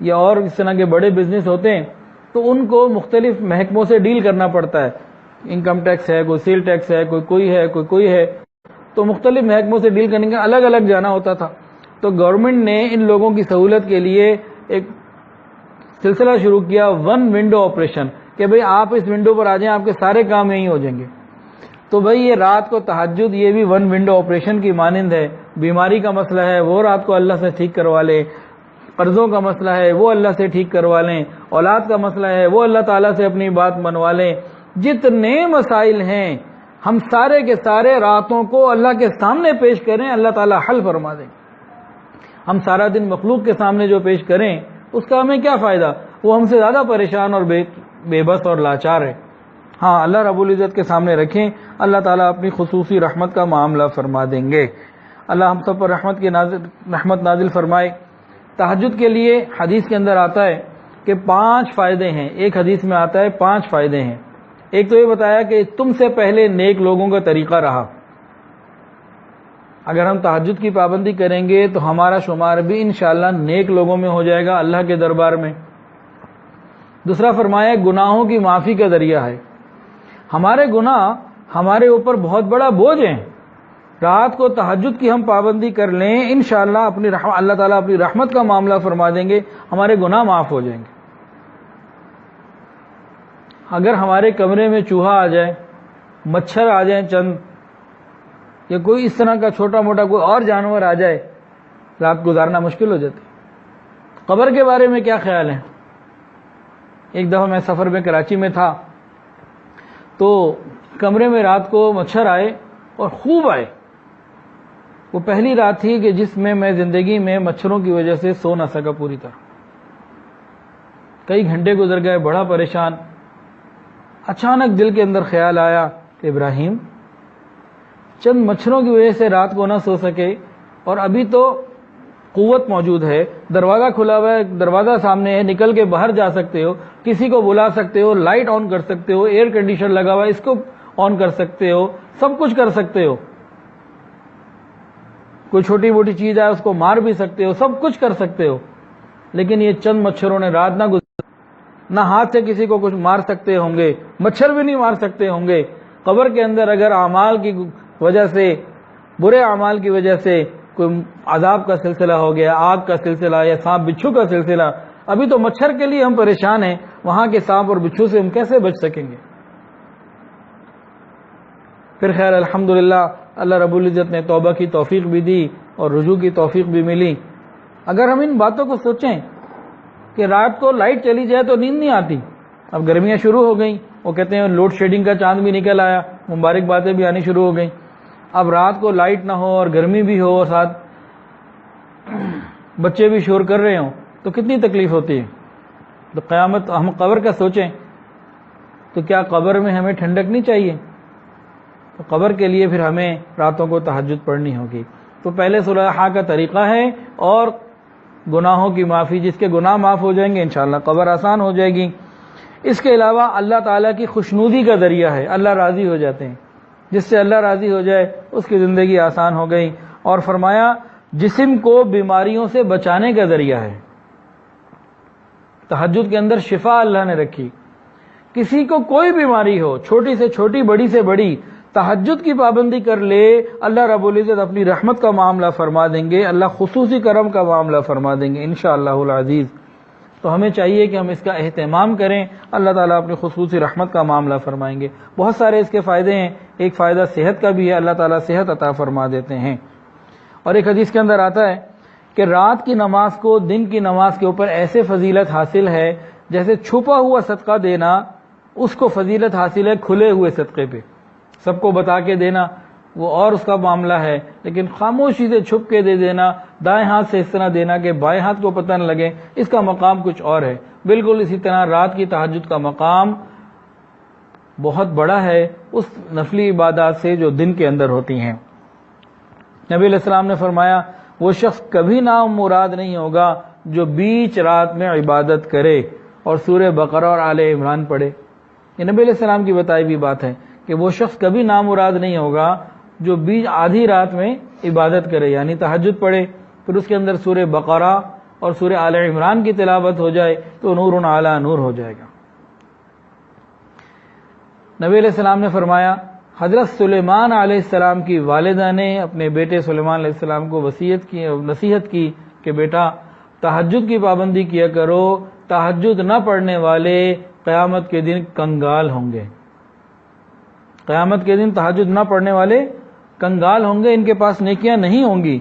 یا اور اس طرح کے بڑے بزنس ہوتے ہیں تو ان کو مختلف محکموں سے ڈیل کرنا پڑتا ہے. انکم ٹیکس ہے، کوئی سیل ٹیکس ہے، کوئی ہے، تو مختلف محکموں سے ڈیل کرنے کا الگ الگ جانا ہوتا تھا. تو گورنمنٹ نے ان لوگوں کی سہولت کے لیے ایک سلسلہ شروع کیا 1 ونڈو آپریشن کہ بھئی آپ اس ونڈو پر آ جائیں، آپ کے سارے کام یہیں ہو جائیں گے. تو بھئی یہ رات کو تہجد یہ بھی 1 ونڈو آپریشن کی مانند ہے. بیماری کا مسئلہ ہے وہ رات کو اللہ سے ٹھیک کروا لیں، قرضوں کا مسئلہ ہے وہ اللہ سے ٹھیک کروا لیں، اولاد کا مسئلہ ہے وہ اللہ تعالیٰ سے اپنی بات منوا لیں. جتنے مسائل ہیں ہم سارے کے سارے راتوں کو اللہ کے سامنے پیش کریں، اللہ تعالیٰ حل فرما دیں. ہم سارا دن مخلوق کے سامنے جو پیش کریں اس کا ہمیں کیا فائدہ؟ وہ ہم سے زیادہ پریشان اور بے بس اور لاچار ہے. ہاں اللہ رب العزت کے سامنے رکھیں، اللہ تعالیٰ اپنی خصوصی رحمت کا معاملہ فرما دیں گے. اللہ ہم سب پر رحمت نازل فرمائے. تہجد کے لیے حدیث کے اندر آتا ہے کہ 5 فائدے ہیں. ایک حدیث میں آتا ہے 5 فائدے ہیں. ایک تو یہ بتایا کہ تم سے پہلے نیک لوگوں کا طریقہ رہا. اگر ہم تہجد کی پابندی کریں گے تو ہمارا شمار بھی انشاءاللہ نیک لوگوں میں ہو جائے گا اللہ کے دربار میں. دوسرا فرمایا گناہوں کی معافی کا ذریعہ ہے. ہمارے گناہ ہمارے اوپر بہت بڑا بوجھ ہیں. رات کو تہجد کی ہم پابندی کر لیں انشاءاللہ اللہ تعالیٰ اپنی رحمت کا معاملہ فرما دیں گے، ہمارے گناہ معاف ہو جائیں گے. اگر ہمارے کمرے میں چوہا آ جائے، مچھر آ جائیں چند، یا کوئی اس طرح کا چھوٹا موٹا کوئی اور جانور آ جائے، رات گزارنا مشکل ہو جاتی. قبر کے بارے میں کیا خیال ہے؟ ایک دفعہ میں سفر میں کراچی میں تھا تو کمرے میں رات کو مچھر آئے اور خوب آئے. وہ پہلی رات تھی کہ جس میں زندگی میں مچھروں کی وجہ سے سو نہ سکا پوری طرح. کئی گھنٹے گزر گئے، بڑا پریشان. اچانک دل کے اندر خیال آیا کہ ابراہیم چند مچھروں کی وجہ سے رات کو نہ سو سکے، اور ابھی تو قوت موجود ہے، دروازہ کھلا ہوا ہے، دروازہ سامنے ہے، نکل کے باہر جا سکتے ہو، کسی کو بلا سکتے ہو، لائٹ آن کر سکتے ہو، ایئر کنڈیشن لگا ہوا ہے اس کو آن کر سکتے ہو، سب کچھ کر سکتے ہو. کوئی چھوٹی موٹی چیز آئے اس کو مار بھی سکتے ہو، سب کچھ کر سکتے ہو. لیکن یہ چند مچھروں نے رات نہ گزر، نہ ہاتھ سے کسی کو کچھ مار سکتے ہوں گے، مچھر بھی نہیں مار سکتے ہوں گے. قبر کے اندر اگر اعمال کی وجہ سے، برے اعمال کی وجہ سے کوئی عذاب کا سلسلہ ہو گیا، آگ کا سلسلہ یا سانپ بچھو کا سلسلہ، ابھی تو مچھر کے لیے ہم پریشان ہیں، وہاں کے سانپ اور بچھو سے ہم کیسے بچ سکیں گے؟ پھر خیر الحمدللہ اللہ رب العزت نے توبہ کی توفیق بھی دی اور رجوع کی توفیق بھی ملی. اگر ہم ان باتوں کو سوچیں کہ رات کو لائٹ چلی جائے تو نیند نہیں آتی. اب گرمیاں شروع ہو گئیں، وہ کہتے ہیں لوڈ شیڈنگ کا چاند بھی نکل آیا، مبارک باتیں بھی آنی شروع ہو گئیں. اب رات کو لائٹ نہ ہو اور گرمی بھی ہو اور ساتھ بچے بھی شور کر رہے ہوں تو کتنی تکلیف ہوتی ہے. تو قیامت ہم قبر کا سوچیں تو کیا قبر میں ہمیں ٹھنڈک نہیں چاہیے؟ تو قبر کے لیے پھر ہمیں راتوں کو تہجد پڑھنی ہوگی. تو پہلے صلح کا طریقہ ہے اور گناہوں کی معافی، جس کے گناہ معاف ہو جائیں گے انشاءاللہ قبر آسان ہو جائے گی. اس کے علاوہ اللہ تعالیٰ کی خوشنودی کا ذریعہ ہے، اللہ راضی ہو جاتے ہیں، جس سے اللہ راضی ہو جائے اس کی زندگی آسان ہو گئی. اور فرمایا جسم کو بیماریوں سے بچانے کا ذریعہ ہے. تہجد کے اندر شفا اللہ نے رکھی. کسی کو کوئی بیماری ہو، چھوٹی سے چھوٹی، بڑی سے بڑی، تہجد کی پابندی کر لے، اللہ رب العزت اپنی رحمت کا معاملہ فرما دیں گے، اللہ خصوصی کرم کا معاملہ فرما دیں گے انشاءاللہ العزیز. تو ہمیں چاہیے کہ ہم اس کا اہتمام کریں، اللہ تعالیٰ اپنی خصوصی رحمت کا معاملہ فرمائیں گے. بہت سارے اس کے فائدے ہیں. ایک فائدہ صحت کا بھی ہے، اللہ تعالیٰ صحت عطا فرما دیتے ہیں. اور ایک حدیث کے اندر آتا ہے کہ رات کی نماز کو دن کی نماز کے اوپر ایسے فضیلت حاصل ہے جیسے چھپا ہوا صدقہ دینا اس کو فضیلت حاصل ہے کھلے ہوئے صدقے پہ. سب کو بتا کے دینا وہ اور اس کا معاملہ ہے، لیکن خاموشی سے چھپ کے دے دینا، دائیں ہاتھ سے اس طرح دینا کہ بائیں ہاتھ کو پتہ نہ لگے، اس کا مقام کچھ اور ہے. بالکل اسی طرح رات کی تہجد کا مقام بہت بڑا ہے اس نفلی عبادات سے جو دن کے اندر ہوتی ہیں. نبی علیہ السلام نے فرمایا وہ شخص کبھی نام مراد نہیں ہوگا جو بیچ رات میں عبادت کرے اور سورہ بقرہ اور آل عمران پڑھے. یہ نبی علیہ السلام کی بتائی ہوئی بات ہے کہ وہ شخص کبھی نامراد نہیں ہوگا جو بیچ آدھی رات میں عبادت کرے، یعنی تہجد پڑھے، پھر اس کے اندر سورہ بقرہ اور سورہ آل عمران کی تلاوت ہو جائے تو نور علی نور ہو جائے گا. نبی علیہ السلام نے فرمایا حضرت سلیمان علیہ السلام کی والدہ نے اپنے بیٹے سلیمان علیہ السلام کو نصیحت کی کہ بیٹا تہجد کی پابندی کیا کرو، تہجد نہ پڑھنے والے قیامت کے دن کنگال ہوں گے. قیامت کے دن تہجد نہ پڑھنے والے کنگال ہوں گے، ان کے پاس نیکیاں نہیں ہوں گی.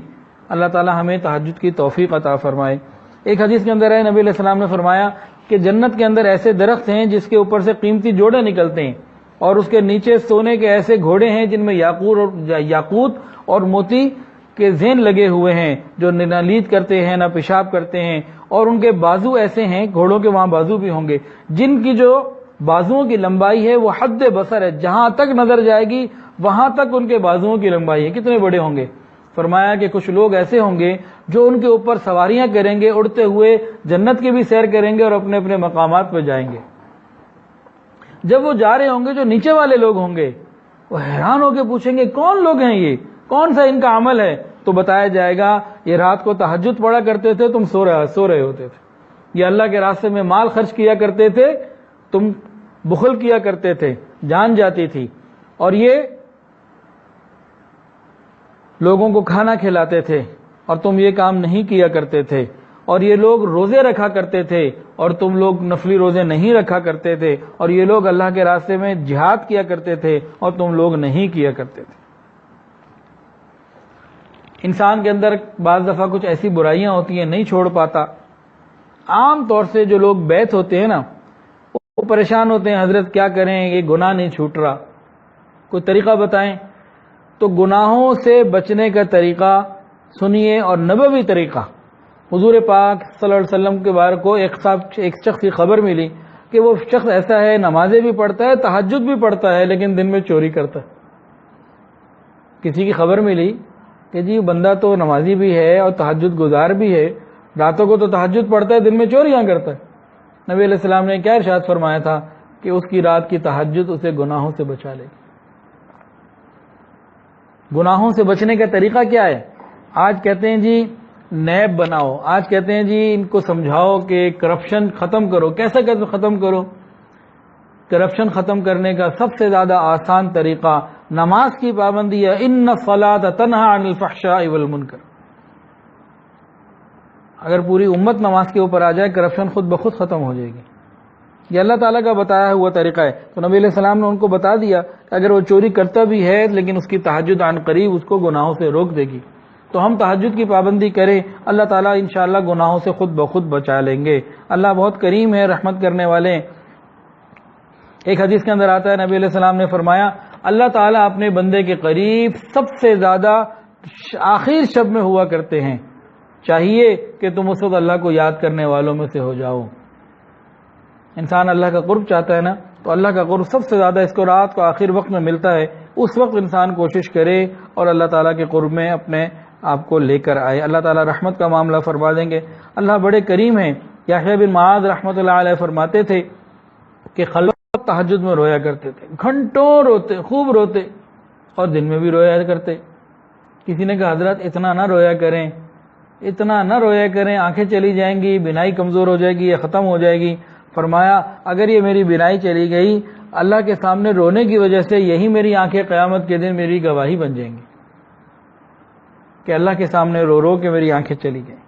اللہ تعالی ہمیں تہجد کی توفیق عطا فرمائے. ایک حدیث کے اندر ہے نبی علیہ السلام نے فرمایا کہ جنت کے اندر ایسے درخت ہیں جس کے اوپر سے قیمتی جوڑے نکلتے ہیں اور اس کے نیچے سونے کے ایسے گھوڑے ہیں جن میں یاقوت اور موتی کے زین لگے ہوئے ہیں، جو نہ لید کرتے ہیں نہ پیشاب کرتے ہیں، اور ان کے بازو ایسے ہیں، گھوڑوں کے وہاں بازو بھی ہوں گے جن کی جو بازوؤں کی لمبائی ہے وہ حد بصر ہے، جہاں تک نظر جائے گی وہاں تک ان کے بازوؤں کی لمبائی ہے. کتنے بڑے ہوں گے؟ فرمایا کہ کچھ لوگ ایسے ہوں گے جو ان کے اوپر سواریاں کریں گے، اڑتے ہوئے جنت کی بھی سیر کریں گے اور اپنے اپنے مقامات پہ جائیں گے. جب وہ جا رہے ہوں گے جو نیچے والے لوگ ہوں گے وہ حیران ہو کے پوچھیں گے کون لوگ ہیں یہ، کون سا ان کا عمل ہے؟ تو بتایا جائے گا یہ رات کو تہجد پڑھا کرتے تھے، تم سو رہے ہوتے تھے. یہ اللہ کے راستے میں مال خرچ کیا کرتے تھے، تم بخل کیا کرتے تھے، جان جاتی تھی. اور یہ لوگوں کو کھانا کھلاتے تھے اور تم یہ کام نہیں کیا کرتے تھے. اور یہ لوگ روزے رکھا کرتے تھے اور تم لوگ نفلی روزے نہیں رکھا کرتے تھے. اور یہ لوگ اللہ کے راستے میں جہاد کیا کرتے تھے اور تم لوگ نہیں کیا کرتے تھے. انسان کے اندر بعض دفعہ کچھ ایسی برائیاں ہوتی ہیں نہیں چھوڑ پاتا. عام طور سے جو لوگ بیت ہوتے ہیں نا وہ پریشان ہوتے ہیں حضرت کیا کریں، یہ گناہ نہیں چھوٹ رہا، کوئی طریقہ بتائیں. تو گناہوں سے بچنے کا طریقہ سنیے، اور نبوی طریقہ۔ حضور پاک صلی اللہ علیہ وسلم کے بارے کو ایک شخص کی خبر ملی کہ وہ شخص ایسا ہے، نمازیں بھی پڑھتا ہے، تہجد بھی پڑھتا ہے، لیکن دن میں چوری کرتا ہے۔ کسی کی خبر ملی کہ جی بندہ تو نمازی بھی ہے اور تہجد گزار بھی ہے، راتوں کو تو تہجد پڑھتا ہے، دن میں چوریاں کرتا ہے۔ نبی علیہ السلام نے کیا ارشاد فرمایا تھا کہ اس کی رات کی تہجد اسے گناہوں سے بچا لے گی۔ گناہوں سے بچنے کا طریقہ کیا ہے؟ آج کہتے ہیں جی نیب بناؤ، آج کہتے ہیں جی ان کو سمجھاؤ کہ کرپشن ختم کرو۔ کیسے ختم کرو؟ کرپشن ختم کرنے کا سب سے زیادہ آسان طریقہ نماز کی پابندی ہے۔ ان الصلاۃ تنہی عن الفحشاء والمنکر۔ اگر پوری امت نماز کے اوپر آ جائے، کرپشن خود بخود ختم ہو جائے گی۔ یہ اللہ تعالیٰ کا بتایا ہوا طریقہ ہے۔ تو نبی علیہ السلام نے ان کو بتا دیا کہ اگر وہ چوری کرتا بھی ہے لیکن اس کی تہجد عن قریب اس کو گناہوں سے روک دے گی۔ تو ہم تہجد کی پابندی کریں، اللہ تعالیٰ انشاءاللہ گناہوں سے خود بخود بچا لیں گے۔ اللہ بہت کریم ہے، رحمت کرنے والے ہیں۔ ایک حدیث کے اندر آتا ہے، نبی علیہ السلام نے فرمایا اللہ تعالیٰ اپنے بندے کے قریب سب سے زیادہ آخر شب میں ہوا کرتے ہیں۔ چاہیے کہ تم اس وقت اللہ کو یاد کرنے والوں میں سے ہو جاؤ۔ انسان اللہ کا قرب چاہتا ہے نا، تو اللہ کا قرب سب سے زیادہ اس کو رات کو آخر وقت میں ملتا ہے۔ اس وقت انسان کوشش کرے اور اللہ تعالیٰ کے قرب میں اپنے آپ کو لے کر آئے۔ اللہ تعالیٰ رحمت کا معاملہ فرما دیں گے۔ اللہ بڑے کریم ہیں۔ یحییٰ بن معاذ رحمۃ اللہ علیہ فرماتے تھے کہ خلوت تہجد میں رویا کرتے تھے، گھنٹوں روتے، خوب روتے، اور دن میں بھی رویا کرتے۔ کسی نے کہا حضرت اتنا نہ رویا کریں، اتنا نہ رویا کریں، آنکھیں چلی جائیں گی، بینائی کمزور ہو جائے گی یا ختم ہو جائے گی۔ فرمایا اگر یہ میری بینائی چلی گئی، اللہ کے سامنے رونے کی وجہ سے یہی میری آنکھیں قیامت کے دن میری گواہی بن جائیں گی کہ اللہ کے سامنے رو رو کے میری آنکھیں چلی گئیں۔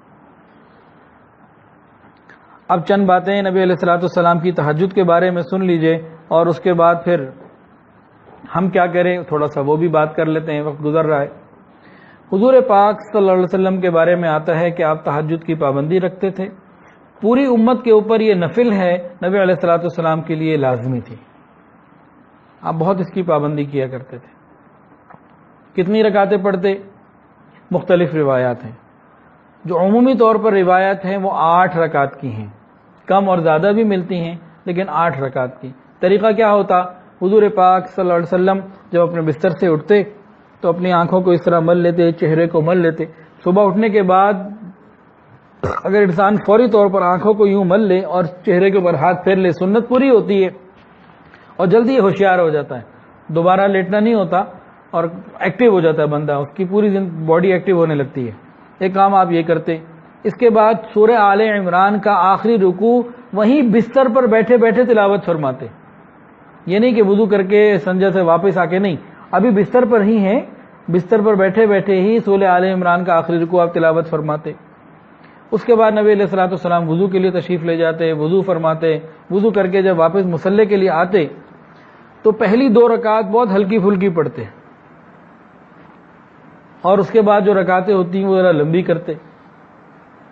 اب چند باتیں نبی علیہ الصلوۃ والسلام کی تہجد کے بارے میں سن لیجئے، اور اس کے بعد پھر ہم کیا کریں تھوڑا سا وہ بھی بات کر لیتے ہیں، وقت گزر رہا ہے۔ حضور پاک صلی اللہ علیہ وسلم کے بارے میں آتا ہے کہ آپ تہجد کی پابندی رکھتے تھے۔ پوری امت کے اوپر یہ نفل ہے، نبی علیہ الصلوۃ والسلام کے لیے لازمی تھی۔ آپ بہت اس کی پابندی کیا کرتے تھے۔ کتنی رکعتیں پڑھتے؟ مختلف روایات ہیں۔ جو عمومی طور پر روایت ہیں وہ 8 رکعت کی ہیں، کم اور زیادہ بھی ملتی ہیں لیکن 8 رکعت کی۔ طریقہ کیا ہوتا؟ حضور پاک صلی اللہ علیہ وسلم جب اپنے بستر سے اٹھتے تو اپنی آنکھوں کو اس طرح مل لیتے، چہرے کو مل لیتے۔ صبح اٹھنے کے بعد اگر انسان فوری طور پر آنکھوں کو یوں مل لے اور چہرے کے اوپر ہاتھ پھیر لے، سنت پوری ہوتی ہے اور جلدی ہوشیار ہو جاتا ہے، دوبارہ لیٹنا نہیں ہوتا اور ایکٹیو ہو جاتا ہے بندہ، اس کی پوری باڈی ایکٹیو ہونے لگتی ہے۔ ایک کام آپ یہ کرتے۔ اس کے بعد سورہ آل عمران کا آخری رکوع وہیں بستر پر بیٹھے بیٹھے تلاوت فرماتے۔ یہ نہیں کہ وضو کر کے سنجا سے واپس آ کے، نہیں، ابھی بستر پر ہی ہیں، بستر پر بیٹھے بیٹھے ہی سورہ آل عمران کا آخری رکوع آپ تلاوت فرماتے۔ اس کے بعد نبی علیہ الصلوۃ والسلام وضو کے لیے تشریف لے جاتے، وضو فرماتے، وضو کر کے جب واپس مصلی کے لیے آتے تو پہلی 2 رکعت بہت ہلکی پھلکی پڑھتے، اور اس کے بعد جو رکعتیں ہوتی ہیں وہ ذرا لمبی کرتے۔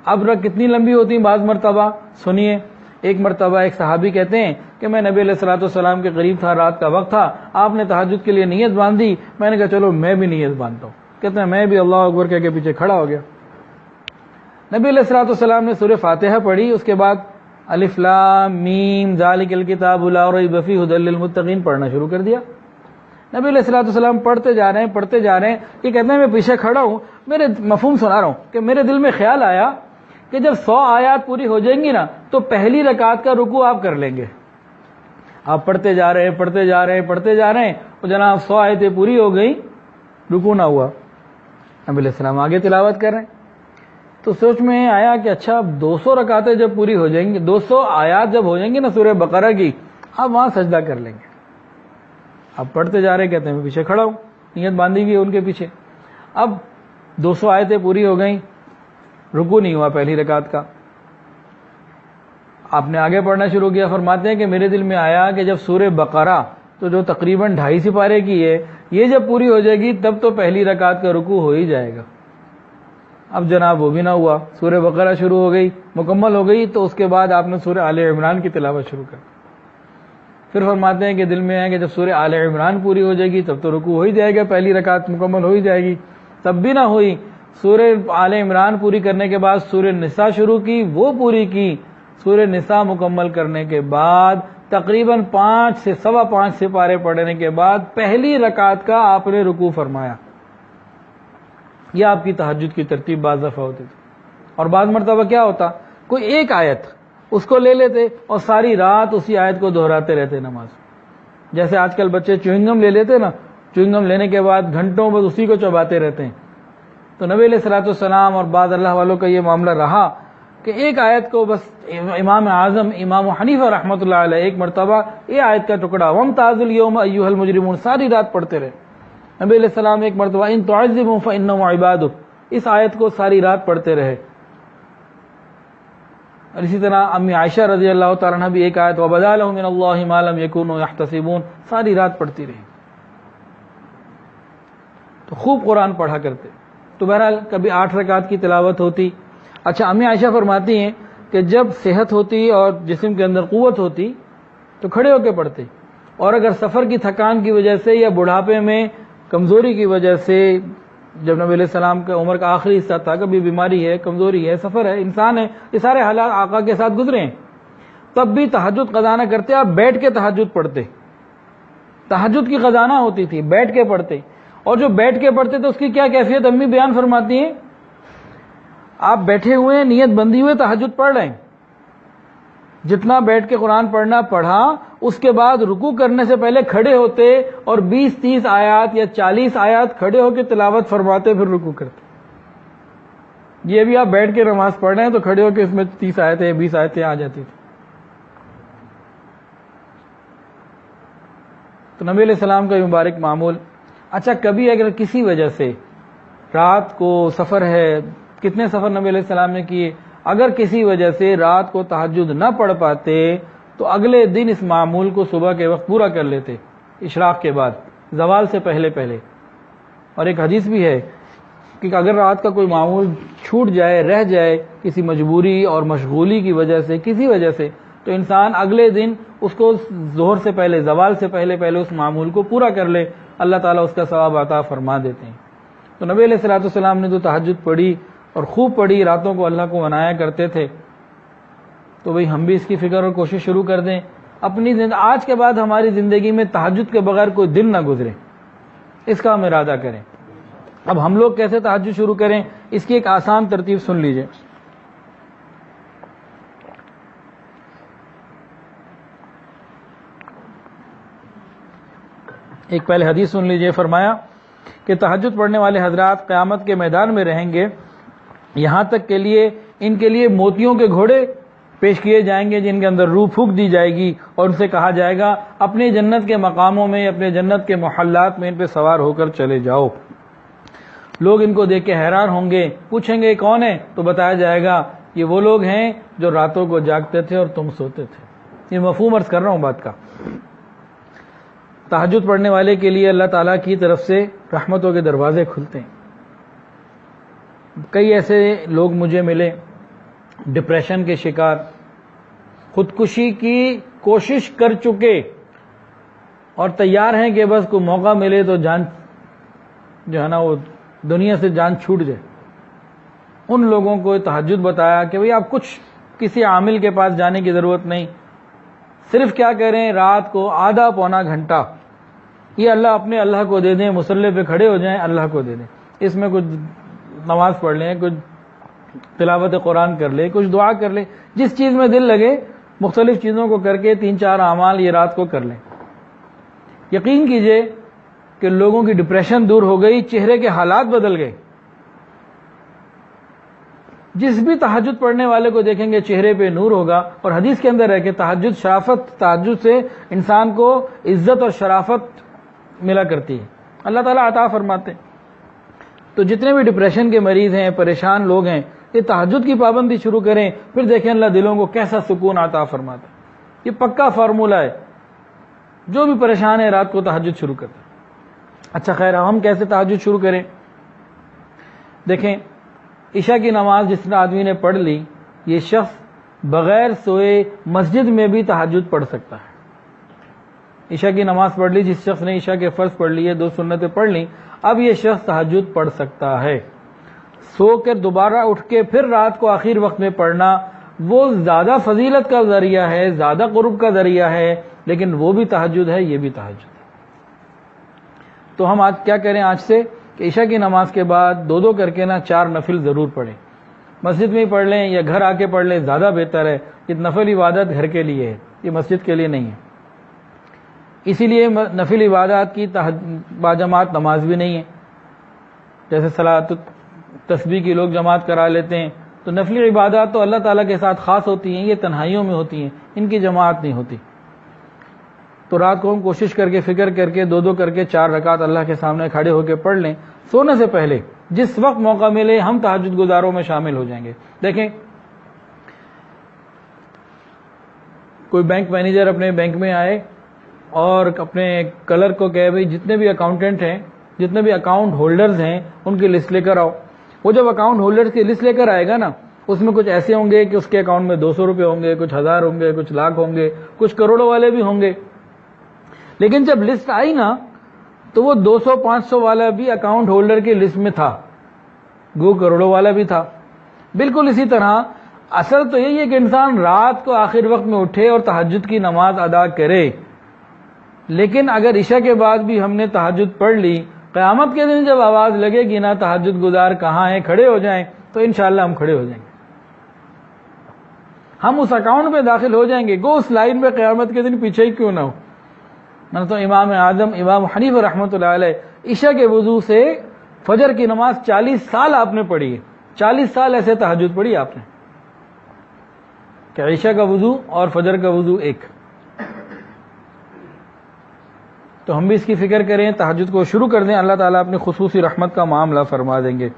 اب کتنی لمبی ہوتی ہیں بعض مرتبہ؟ سنیے، ایک مرتبہ ایک صحابی کہتے ہیں کہ میں نبی علیہ الصلوۃ والسلام کے قریب تھا، رات کا وقت تھا، آپ نے تہجد کے لیے نیت باندھی، میں نے کہا چلو میں بھی نیت باندھتا ہوں۔ کہتے ہیں میں بھی اللہ اکبر کہہ کے پیچھے کھڑا ہو گیا۔ نبی علیہ الصلوۃ والسلام نے سورہ فاتحہ پڑھی، اس کے بعد الف لام میم ذالک الکتاب لا ریب فیہ ھدی للمتقین پڑھنا شروع کر دیا۔ نبی علیہ الصلوۃ والسلام پڑھتے جا رہے ہیں، یہ کہتے ہیں میں پیچھے کھڑا ہوں، میرے مفہوم سنا رہا ہوں کہ میرے دل میں خیال آیا کہ جب 100 آیات پوری ہو جائیں گی نا تو پہلی رکعت کا رکوع آپ کر لیں گے۔ آپ پڑھتے جا رہے ہیں اور جناب 100 آیتیں پوری ہو گئی، رکوع نہ ہوا، نبی علیہ السلام آگے تلاوت کر رہے ہیں۔ تو سوچ میں آیا کہ اچھا 200 رکعتیں جب پوری ہو جائیں گی، 200 آیات جب ہو جائیں گی نا سورہ بقرہ کی، آپ وہاں سجدہ کر لیں گے۔ اب پڑھتے جا رہے، کہتے ہیں میں پیچھے کھڑا ہوں، نیت باندھی ہوئی ہے ان کے پیچھے۔ اب 200 آیتیں پوری ہو گئیں، رکوع نہیں ہوا پہلی رکعت کا۔ آپ نے آگے پڑھنا شروع کیا۔ فرماتے ہیں کہ میرے دل میں آیا کہ جب سورہ بقرہ تو جو تقریباً 250 سپارے کی ہے، یہ جب پوری ہو جائے گی تب تو پہلی رکعت کا رکوع ہو ہی جائے گا۔ اب جناب وہ بھی نہ ہوا، سورہ بقرہ شروع ہو گئی، مکمل ہو گئی، تو اس کے بعد آپ نے سورہ آل عمران کی تلاوت شروع کر۔ پھر فرماتے ہیں کہ دل میں ہے کہ جب سورہ آل عمران پوری ہو جائے گی تب تو رکوع ہو ہی جائے گا، پہلی رکعت مکمل ہو ہی جائے گی، تب بھی نہ ہوئی، سورہ آل عمران پوری کرنے کے بعد سورہ نساء شروع کی، وہ پوری کی، سورہ نساء مکمل کرنے کے بعد تقریباً 5 سے 5.25 سپارے پڑھنے کے بعد پہلی رکعت کا آپ نے رکوع فرمایا۔ یہ آپ کی تہجد کی ترتیب بعض دفعہ ہوتی تھی۔ اور بعض مرتبہ کیا ہوتا، کوئی ایک آیت اس کو لے لیتے اور ساری رات اسی آیت کو دہراتے رہتے نماز۔ جیسے آج کل بچے چوئنگم لے لیتے نا، چوئنگم لینے کے بعد گھنٹوں بس اسی کو چباتے رہتے ہیں۔ تو نبی علیہ الصلوۃ والسلام اور بعض اللہ والوں کا یہ معاملہ رہا کہ ایک آیت کو بس امام اعظم امام حنیفہ رحمۃ اللہ علیہ ایک مرتبہ یہ آیت کا ٹکڑا وَامْتَازُوا الْيَوْمَ أَيُّهَا الْمُجْرِمُونَ ساری رات پڑھتے رہے۔ نبی علیہ السلام ایک مرتبہ ان تعذبهم فإنهم عبادك اس آیت کو ساری رات پڑھتے رہے۔ اور اسی طرح امی عائشہ رضی اللہ تعالیٰ عنہ بھی ایک آیت وَبَدَا لَهُم مِّنَ اللَّهِ مَا لَمْ يَكُونُوا يَحْتَسِبُونَ ساری رات پڑھتی رہی، تو خوب قرآن پڑھا کرتے۔ تو بہرحال کبھی 8 رکعت کی تلاوت ہوتی۔ اچھا، امی عائشہ فرماتی ہیں کہ جب صحت ہوتی اور جسم کے اندر قوت ہوتی تو کھڑے ہو کے پڑھتے، اور اگر سفر کی تھکان کی وجہ سے یا بڑھاپے میں کمزوری کی وجہ سے، جب نبی علیہ السلام کا عمر کا آخری حصہ تھا، کبھی بیماری ہے، کمزوری ہے، سفر ہے، انسان ہے، یہ سارے حالات آقا کے ساتھ گزرے ہیں، تب بھی تہجد قضا نہ کرتے، آپ بیٹھ کے تہجد پڑھتے۔ تہجد کی قضا نہ ہوتی تھی، بیٹھ کے پڑھتے، اور جو بیٹھ کے پڑھتے تو اس کی کیا کیفیت امی بیان فرماتی ہیں، آپ بیٹھے ہوئے ہیں، نیت بندی ہوئے تہجد پڑھ رہے ہیں، جتنا بیٹھ کے قرآن پڑھنا پڑھا، اس کے بعد رکوع کرنے سے پہلے کھڑے ہوتے اور 20-30 آیات یا 40 آیات کھڑے ہو کے تلاوت فرماتے، پھر رکوع کرتے۔ یہ بھی آپ بیٹھ کے نماز پڑھ رہے ہیں تو کھڑے ہو کے اس میں 30 آیتیں 20 آیتیں آ جاتی تھی۔ تو نبی علیہ السلام کا یہ مبارک معمول۔ اچھا، کبھی اگر کسی وجہ سے رات کو سفر ہے، کتنے سفر نبی علیہ السلام نے کیے، اگر کسی وجہ سے رات کو تہجد نہ پڑھ پاتے تو اگلے دن اس معمول کو صبح کے وقت پورا کر لیتے، اشراق کے بعد، زوال سے پہلے پہلے۔ اور ایک حدیث بھی ہے کہ اگر رات کا کوئی معمول چھوٹ جائے، رہ جائے کسی مجبوری اور مشغولی کی وجہ سے، کسی وجہ سے، تو انسان اگلے دن اس کو ظہر سے پہلے، زوال سے پہلے پہلے اس معمول کو پورا کر لے، اللہ تعالیٰ اس کا ثواب عطا فرما دیتے ہیں۔ تو نبی علیہ الصلوۃ والسلام نے جو تہجد پڑھی اور خوب پڑھی، راتوں کو اللہ کو منایا کرتے تھے، تو بھئی ہم بھی اس کی فکر اور کوشش شروع کر دیں اپنی آج کے بعد ہماری زندگی میں تہجد کے بغیر کوئی دن نہ گزرے، اس کا ہم ارادہ کریں۔ اب ہم لوگ کیسے تہجد شروع کریں، اس کی ایک آسان ترتیب سن لیجئے۔ ایک پہلے حدیث سن لیجئے، فرمایا کہ تہجد پڑھنے والے حضرات قیامت کے میدان میں رہیں گے، یہاں تک کے لیے ان کے لیے موتیوں کے گھوڑے پیش کیے جائیں گے جن کے اندر روح پھونک دی جائے گی، اور ان سے کہا جائے گا اپنے جنت کے مقاموں میں، اپنے جنت کے محلات میں ان پہ سوار ہو کر چلے جاؤ۔ لوگ ان کو دیکھ کے حیران ہوں گے، پوچھیں گے کون ہے، تو بتایا جائے گا یہ وہ لوگ ہیں جو راتوں کو جاگتے تھے اور تم سوتے تھے۔ یہ مفہوم عرض کر رہا ہوں بات کا۔ تہجد پڑھنے والے کے لیے اللہ تعالیٰ کی طرف سے رحمتوں کے دروازے کھلتے ہیں۔ کئی ایسے لوگ مجھے ملے، ڈپریشن کے شکار، خودکشی کی کوشش کر چکے اور تیار ہیں کہ بس کوئی موقع ملے تو جان جو ہے نا وہ دنیا سے جان چھوٹ جائے۔ ان لوگوں کو تہجد بتایا کہ بھئی آپ کچھ کسی عامل کے پاس جانے کی ضرورت نہیں، صرف کیا کریں، رات کو آدھا پونا گھنٹہ یہ اللہ کو دے دیں، مصلی پہ کھڑے ہو جائیں، اللہ کو دے دیں، اس میں کچھ نماز پڑھ لیں، کچھ تلاوت قرآن کر لیں، کچھ دعا کر لیں، جس چیز میں دل لگے، مختلف چیزوں کو کر کے 3-4 اعمال یہ رات کو کر لیں۔ یقین کیجئے کہ لوگوں کی ڈپریشن دور ہو گئی، چہرے کے حالات بدل گئے۔ جس بھی تہجد پڑھنے والے کو دیکھیں گے چہرے پہ نور ہوگا، اور حدیث کے اندر ہے کہ تہجد شرافت، تہجد سے انسان کو عزت اور شرافت ملا کرتی ہے، اللہ تعالیٰ عطا فرماتے ہیں۔ تو جتنے بھی ڈپریشن کے مریض ہیں، پریشان لوگ ہیں، یہ تہجد کی پابندی شروع کریں، پھر دیکھیں اللہ دلوں کو کیسا سکون عطا فرماتا ہے۔ یہ پکا فارمولہ ہے، جو بھی پریشان ہے رات کو تہجد شروع کرتے ہیں۔ اچھا خیر، ہم کیسے تہجد شروع کریں؟ دیکھیں، عشاء کی نماز جس آدمی نے پڑھ لی، یہ شخص بغیر سوئے مسجد میں بھی تہجد پڑھ سکتا ہے۔ عشاء کی نماز پڑھ لی، جس شخص نے عشاء کے فرض پڑھ لیے، 2 سنتیں پڑھ لی، اب یہ شخص تہجد پڑھ سکتا ہے۔ سو کر دوبارہ اٹھ کے پھر رات کو آخر وقت میں پڑھنا وہ زیادہ فضیلت کا ذریعہ ہے، زیادہ قرب کا ذریعہ ہے، لیکن وہ بھی تہجد ہے، یہ بھی تہجد ہے۔ تو ہم آج کیا کریں آج سے کہ عشاء کی نماز کے بعد 2 کر کے 4 نفل ضرور پڑھیں، مسجد میں ہی پڑھ لیں یا گھر آ کے پڑھ لیں، زیادہ بہتر ہے۔ یہ نفل عبادت گھر کے لیے ہے، یہ مسجد کے لیے نہیں ہے، اسی لیے نفل عبادات کی باجماعت نماز بھی نہیں ہے۔ جیسے صلاۃ تسبیح کی لوگ جماعت کرا لیتے ہیں، تو نفلی عبادات تو اللہ تعالیٰ کے ساتھ خاص ہوتی ہیں، یہ تنہائیوں میں ہوتی ہیں، ان کی جماعت نہیں ہوتی۔ تو رات کو ہم کوشش کر کے فکر کر کے 2 کر کے 4 رکعت اللہ کے سامنے کھڑے ہو کے پڑھ لیں، سونے سے پہلے جس وقت موقع ملے ہم تہجد گزاروں میں شامل ہو جائیں گے۔ دیکھیں، کوئی بینک مینیجر اپنے بینک میں آئے اور اپنے کلرک کو کہے بھائی جتنے بھی اکاؤنٹنٹ ہیں، جتنے بھی اکاؤنٹ ہولڈرز ہیں، ان کی لسٹ لے کر آؤ۔ وہ جب اکاؤنٹ ہولڈرز کی لسٹ لے کر آئے گا نا، اس میں کچھ ایسے ہوں گے کہ اس کے اکاؤنٹ میں 200 روپے ہوں گے، کچھ 1000 ہوں گے، کچھ لاکھ ہوں گے، کچھ کروڑوں والے بھی ہوں گے۔ لیکن جب لسٹ آئی نا تو وہ 200-500 والا بھی اکاؤنٹ ہولڈر کی لسٹ میں تھا، گو کروڑوں والا بھی تھا۔ بالکل اسی طرح اصل تو یہی ہے کہ انسان رات کو آخر وقت میں اٹھے اور تہجد کی نماز ادا کرے، لیکن اگر عشاء کے بعد بھی ہم نے تہجد پڑھ لی، قیامت کے دن جب آواز لگے گی نا تہجد گزار کہاں ہیں، کھڑے ہو جائیں، تو انشاءاللہ ہم کھڑے ہو جائیں گے، ہم اس اکاؤنٹ میں داخل ہو جائیں گے، گو اس لائن میں قیامت کے دن پیچھے ہی کیوں نہ ہو۔ میں تو امام اعظم امام حنیفہ رحمۃ اللہ علیہ عشاء کے وضو سے فجر کی نماز 40 سال آپ نے پڑھی ہے، 40 سال ایسے تہجد پڑھی آپ نے کہ عشاء کا وضو اور فجر کا وضو ایک۔ تو ہم بھی اس کی فکر کریں، تہجد کو شروع کر دیں، اللہ تعالیٰ اپنی خصوصی رحمت کا معاملہ فرما دیں گے۔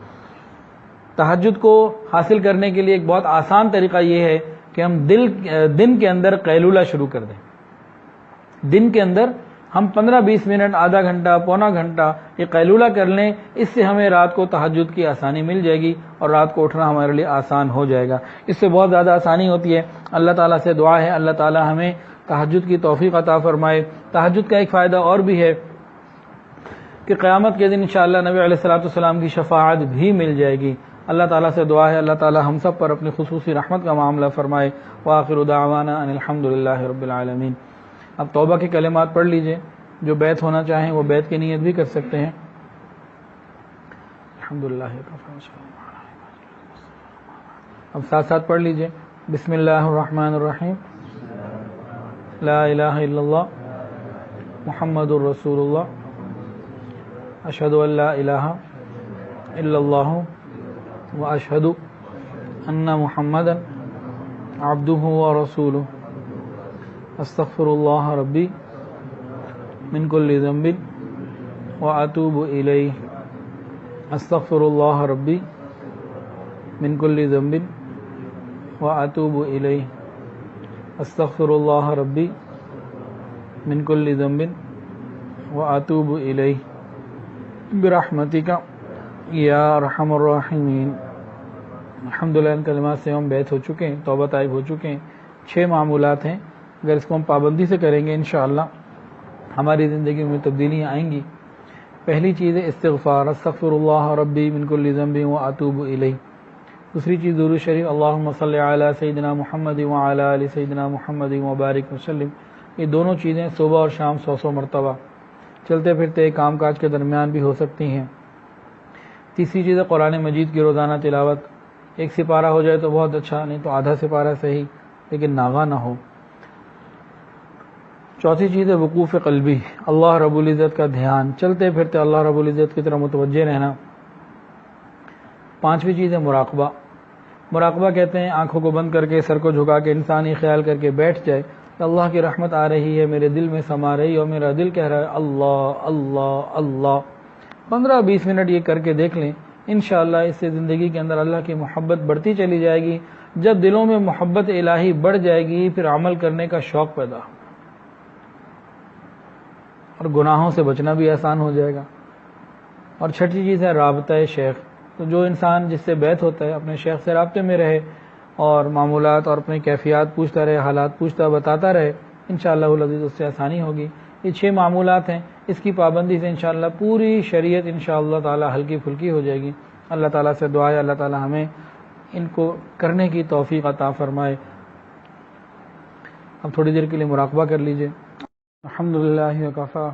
تہجد کو حاصل کرنے کے لیے ایک بہت آسان طریقہ یہ ہے کہ ہم دن کے اندر قیلولہ شروع کر دیں۔ دن کے اندر ہم 15-20 منٹ، آدھا گھنٹہ، پونا گھنٹہ یہ قیلولہ کر لیں، اس سے ہمیں رات کو تہجد کی آسانی مل جائے گی اور رات کو اٹھنا ہمارے لیے آسان ہو جائے گا، اس سے بہت زیادہ آسانی ہوتی ہے۔ اللہ تعالیٰ سے دعا ہے اللہ تعالیٰ ہمیں تہجد کی توفیق عطا فرمائے۔ تہجد کا ایک فائدہ اور بھی ہے کہ قیامت کے دن انشاءاللہ نبی علیہ الصلوۃ والسلام کی شفاعت بھی مل جائے گی۔ اللہ تعالیٰ سے دعا ہے اللہ تعالیٰ ہم سب پر اپنی خصوصی رحمت کا معاملہ فرمائے۔ وآخر دعوانا ان الحمدللہ رب العالمین۔ اب توبہ کے کلمات پڑھ لیجئے، جو بیعت ہونا چاہیں وہ بیعت کی نیت بھی کر سکتے ہیں۔ الحمدللہ۔ اب ساتھ ساتھ پڑھ لیجئے، بسم اللہ الرحمن الرحیم، لا الہ الا اللہ محمد الرسول اللہ، اشہد ان لا الہ الا اللہ واشہد ان محمدا عبدہ ورسولہ، استغفر اللہ ربی من کل ذنب واتوب الیہ، استغفر اللہ ربی من کل ذنب واتوب الیہ، استغفر اللہ ربی من کل ذنب واتوب الیہ برحمتک یا ارحم الراحمین۔ الحمدللہ ان کلمات سے ہم بیعت ہو چکے ہیں، توبہ طائب ہو چکے ہیں۔ 6 معمولات ہیں، اگر اس کو ہم پابندی سے کریں گے انشاءاللہ ہماری زندگی میں تبدیلیاں آئیں گی۔ پہلی چیز ہے استغفار، استغفر اللہ ربی من کل ذنب واتوب الیہ۔ دوسری چیز درود شریف، اللہم صلی علی سیدنا محمد وعلی آل سیدنا محمد وبارک وسلم۔ یہ دونوں چیزیں صبح اور شام 100 مرتبہ، چلتے پھرتے کام کاج کے درمیان بھی ہو سکتی ہیں۔ تیسری چیز ہے قرآن مجید کی روزانہ تلاوت، 1 سپارہ ہو جائے تو بہت اچھا، نہیں تو آدھا سپارہ صحیح، لیکن ناغہ نہ ہو۔ چوتھی چیز ہے وقوف قلبی، اللہ رب العزت کا دھیان، چلتے پھرتے اللہ رب العزت کی طرف متوجہ رہنا۔ پانچویں چیز ہے مراقبہ۔ مراقبہ کہتے ہیں آنکھوں کو بند کر کے سر کو جھکا کے انسان یہ خیال کر کے بیٹھ جائے کہ اللہ کی رحمت آ رہی ہے، میرے دل میں سما رہی ہے اور میرا دل کہہ رہا ہے اللہ اللہ اللہ۔ 15-20 منٹ یہ کر کے دیکھ لیں، انشاءاللہ اس سے زندگی کے اندر اللہ کی محبت بڑھتی چلی جائے گی۔ جب دلوں میں محبت الہی بڑھ جائے گی پھر عمل کرنے کا شوق پیدا ہوگا اور گناہوں سے بچنا بھی آسان ہو جائے گا۔ اور چھٹی چیز ہے رابطہ شیخ، تو جو انسان جس سے بیعت ہوتا ہے اپنے شیخ سے رابطے میں رہے اور معمولات اور اپنی کیفیات پوچھتا رہے، حالات پوچھتا بتاتا رہے، انشاءاللہ العزیز اس سے آسانی ہوگی۔ یہ 6 معمولات ہیں، اس کی پابندی سے انشاءاللہ پوری شریعت انشاءاللہ تعالی ہلکی پھلکی ہو جائے گی۔ اللہ تعالیٰ سے دعا ہے اللہ تعالیٰ ہمیں ان کو کرنے کی توفیق عطا فرمائے۔ اب تھوڑی دیر کے لیے مراقبہ کر لیجئے۔ الحمدللہ وکفا